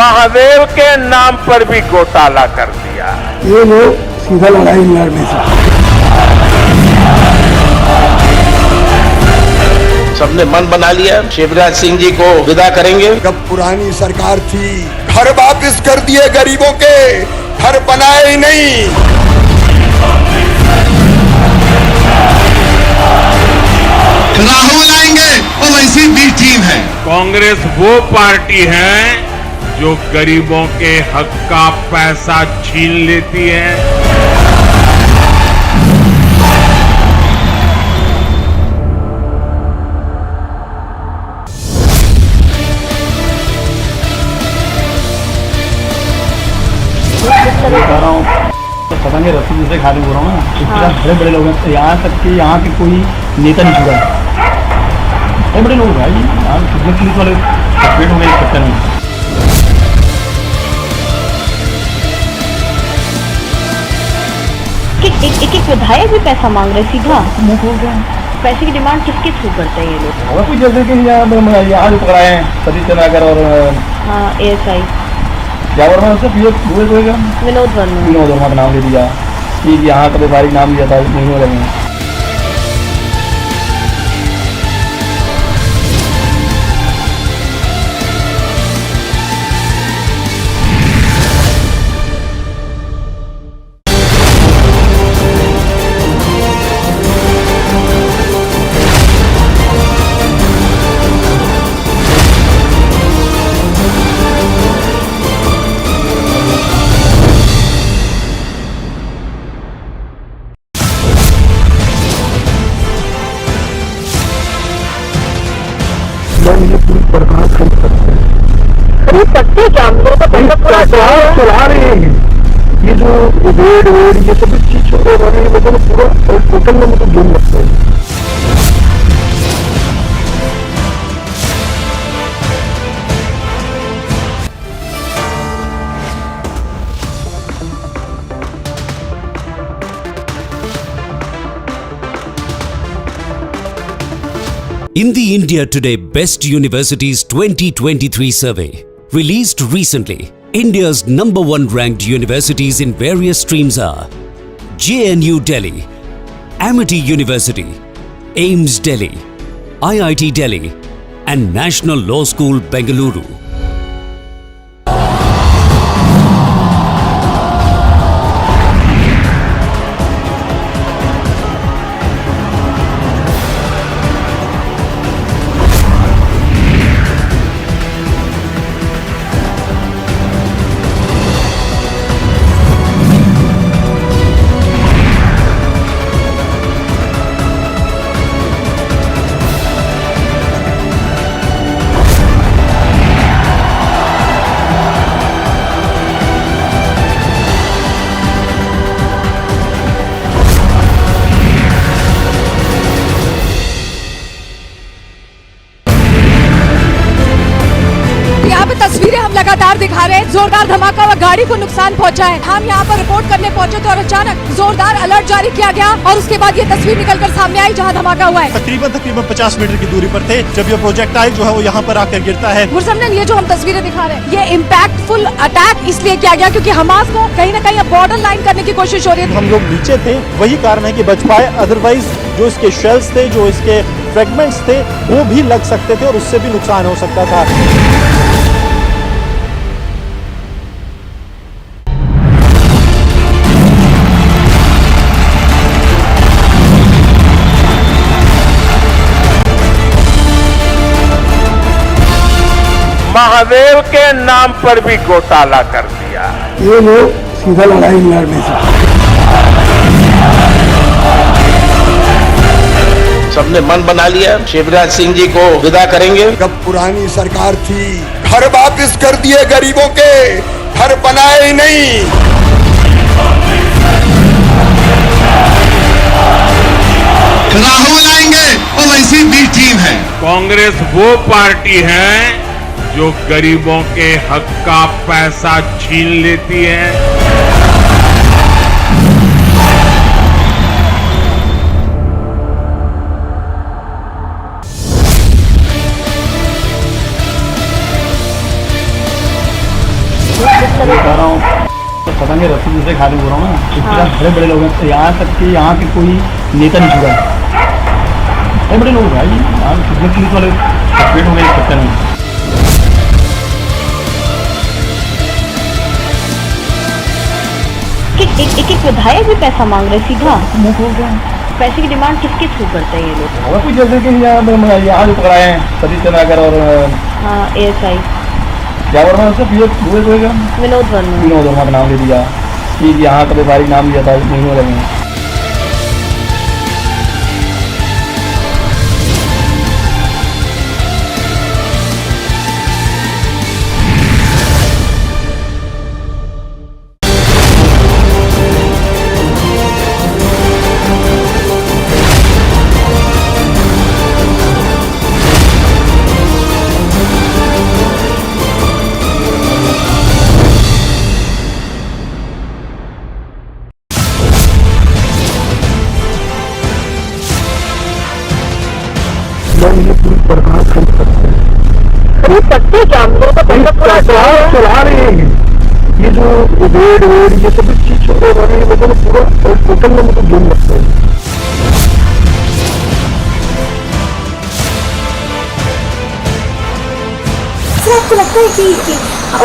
महादेव के नाम पर भी घोटाला कर दिया। ये लोग सीधा लड़ाई लड़ने से सबने मन बना लिया, शिवराज सिंह जी को विदा करेंगे। जब पुरानी सरकार थी, घर वापस कर दिए गरीबों के, घर बनाए ही नहीं। राहुल आएंगे और वैसी भी टीम है। कांग्रेस वो पार्टी है जो गरीबों के हक का पैसा छीन लेती है। पता नहीं रस्सी दूसरे खाली हो रहा हूँ ना, इसके साथ बड़े बड़े लोग हैं, यहाँ तक कि यहाँ के कोई नेता नहीं छुड़ा, बड़े बड़े लोग भाई, यहाँ पुलिस वाले सस्पेंड हो गए इस चक्कर में। एक विधायक भी पैसा मांग रहे सीधा मुंह खोल रहे हैं। पैसे की डिमांड किसके थ्रू करते हैं ये लोग? और कुछ जैसे कि यहाँ जो पकड़ाए हैं सतीश चंद्राकर और हाँ ASI क्या वर्मा उससे विनोद वर्मा का नाम ले दिया कि यहाँ का व्यापारी नाम लिया था महीनों लगे। ये पूरी सरकार खरीद सकते हैं। खरीद सकते क्या? हम लोग चला रहे हैं। ये जो रेड ये सब चीज छोड़े रहे हैं, लोगों ने पूरा टोटल में मुझे गेम लगता है। In the India Today Best Universities 2023 survey, released recently, India's #1 ranked universities in various streams are JNU Delhi, Amity University, AIIMS Delhi, IIT Delhi, and National Law School Bengaluru. तस्वीरें हम लगातार दिखा रहे हैं। जोरदार धमाका हुआ, गाड़ी को नुकसान पहुंचा है। हम यहाँ पर रिपोर्ट करने पहुंचे तो और अचानक जोरदार अलर्ट जारी किया गया और उसके बाद ये तस्वीर निकलकर सामने आई जहाँ धमाका हुआ है। तकरीबन 50 मीटर की दूरी पर थे जब ये प्रोजेक्टाइल जो है वो यहाँ पर आकर गिरता है। गुरसमन, ये जो हम तस्वीरें दिखा रहे हैं, ये इम्पैक्टफुल अटैक इसलिए किया गया क्योंकि हमास को कहीं न कहीं बॉर्डर लाइन करने की कोशिश हो रही है। हम लोग नीचे थे, वही कारण है कि बच पाए, अदरवाइज जो इसके शेल्स थे, जो इसके फ्रेगमेंट्स थे, वो भी लग सकते थे और उससे भी नुकसान हो सकता था। महादेव के नाम पर भी घोटाला कर दिया। ये लोग सीधा लड़ाई नहीं लड़ने से सबने मन बना लिया, शिवराज सिंह जी को विदा करेंगे। जब पुरानी सरकार थी, घर वापस कर दिए गरीबों के, घर बनाए ही नहीं। राहुल आएंगे और वैसी बी टीम है। कांग्रेस वो पार्टी है जो गरीबों के हक का पैसा छीन लेती है। बता रहा हूँ तो पता नहीं रस्सी दूसरे खाली हो रहा हूँ ना, इतना बड़े बड़े लोग हैं, यहाँ तक कि यहाँ के कोई नेता नहीं छुड़ा, बड़े बड़े लोग भाई, यहाँ कितने पुलिस वाले सेपरेट हो गए इस चक्कर में। एक विधायक भी पैसा मांग रहे सीधा मुँह खोल रहे हैं। पैसे की डिमांड किसके थ्रू करते हैं ये लोग? और कुछ जैसे कि यहाँ जो पकड़ाए हैं सतीश चंद्राकर और हाँ ASI क्या वर्मा उससे विनोद वर्मा का नाम ले दिया कि यहाँ का व्यापारिक नाम लिया था महीनों लगे। ये पूरी बर्बाद कर सकते हैं। चला रहे हैं ये जो वेड ये सब चीज छोड़े रहे हैं, लोगों ने पूरा टोटल में मुझे गेम लगता है। आपको लगता है कि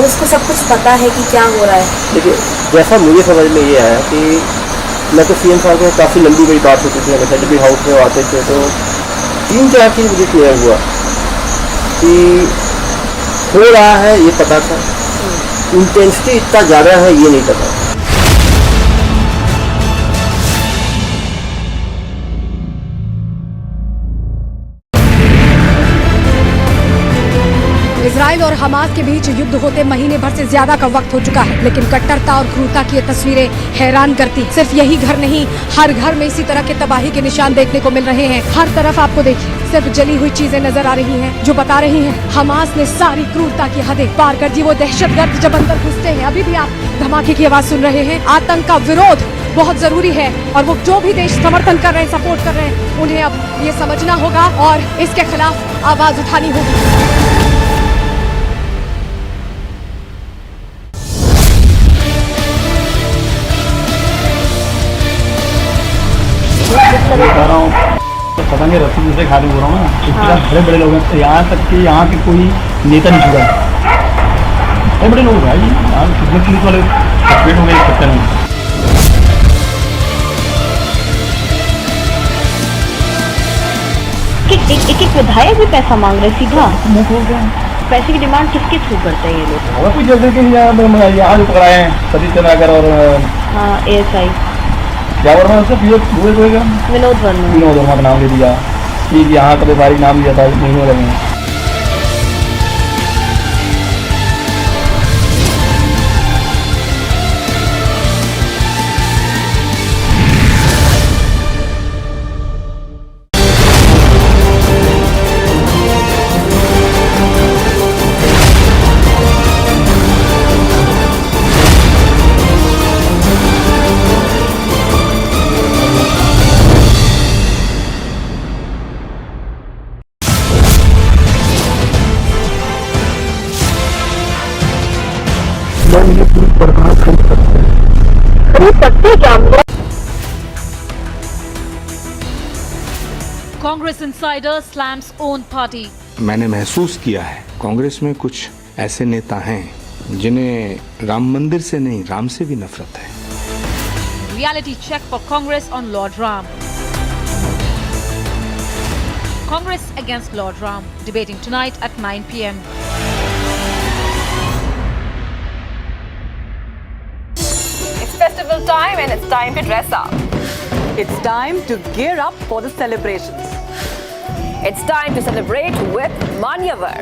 उसको सब कुछ पता है कि क्या हो रहा है? देखिए, जैसा मुझे समझ में ये आया कि मैं तो CM साहब को काफ़ी लंबी बड़ी बात होती थी, हमेशा जब भी हाउस में आते थे तो 3-4 चीज़ मुझे क्लियर हुआ कि हो रहा है ये पता था, इंटेंसिटी इतना ज़्यादा है ये नहीं पता। इजराइल और हमास के बीच युद्ध होते महीने भर से ज्यादा का वक्त हो चुका है, लेकिन कट्टरता और क्रूरता की ये तस्वीरें हैरान करती। सिर्फ यही घर नहीं, हर घर में इसी तरह के तबाही के निशान देखने को मिल रहे हैं। हर तरफ आपको देखिए सिर्फ जली हुई चीजें नजर आ रही हैं, जो बता रही हैं हमास ने सारी क्रूरता की हदें पार कर दी। वो दहशतगर्द जब अंदर घुसते हैं, अभी भी आप धमाके की आवाज सुन रहे हैं। आतंक का विरोध बहुत जरूरी है और वो जो भी देश समर्थन कर रहे हैं, सपोर्ट कर रहे हैं, उन्हें अब ये समझना होगा और इसके खिलाफ आवाज उठानी होगी। बता रहा हूँ तो पता नहीं रस्सी दूसरे खाली हो रहा हूँ ना, इतना बड़े बड़े लोग हैं, यहाँ तक कि यहाँ के कोई नेता नहीं छुड़ा, बड़े बड़े लोग भाई, यहाँ कितने पुलिस वाले सेपरेट हो गए इस चक्कर में। एक विधायक भी पैसा मांग रहे सीधा मुँह खोल रहे हैं। पैसे की डिमांड किसके थ्रू करते हैं ये लोग? और कुछ जैसे कि यहाँ जो पकड़ाए हैं सतीश चंद्राकर और हाँ ASI क्या वर्मा उससे विनोद वर्मा का नाम ले दिया कि यहाँ का व्यापारिक नाम लिया था महीनों लगे। ये पूरी बर्बाद कर सकते हैं। Congress insider slams own party. मैंने महसूस किया है कांग्रेस में कुछ ऐसे नेता हैं जिन्हें राम मंदिर से नहीं राम से भी नफरत है। Reality check for Congress on Lord Ram. Congress against Lord Ram, debating tonight at 9 p.m. festival time and it's time to dress up. It's time to gear up for the celebrations. It's time to celebrate with Manyavar.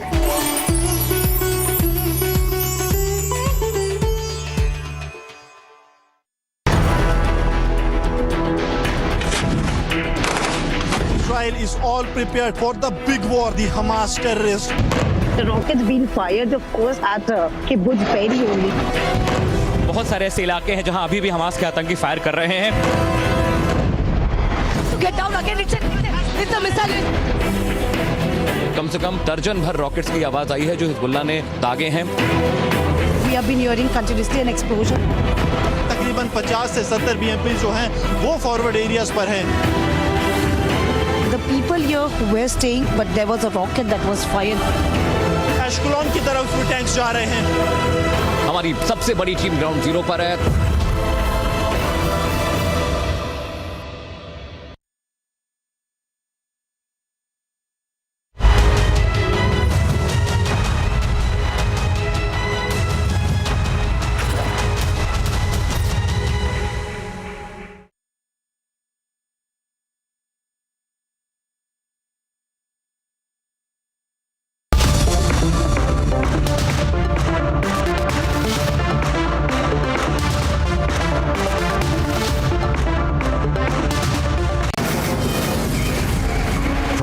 Israel is all prepared for the big war, the Hamas terrorists. The rockets being fired, of course, at Kibbutz Be'eri only. बहुत सारे ऐसे इलाके हैं जहां अभी भी Hamas के आतंकी फायर कर रहे हैं. Get down again, it's a missile. कम से कम दर्जन भर रॉकेट्स की आवाज आई है जो हिजबुल्लाह ने दागे हैं. We have been hearing continuously an explosion. तकरीबन 50 से 70 BMP जो हैं वो फॉरवर्ड एरियाज पर हैं. The people here were staying, but there was a rocket that was fired. एशकुलॉन की तरफ में टैंक्स जा रहे हैं. हमारी सबसे बड़ी टीम ग्राउंड जीरो पर है.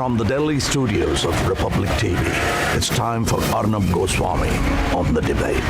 From the Delhi studios of Republic TV, it's time for Arnab Goswami on The Debate.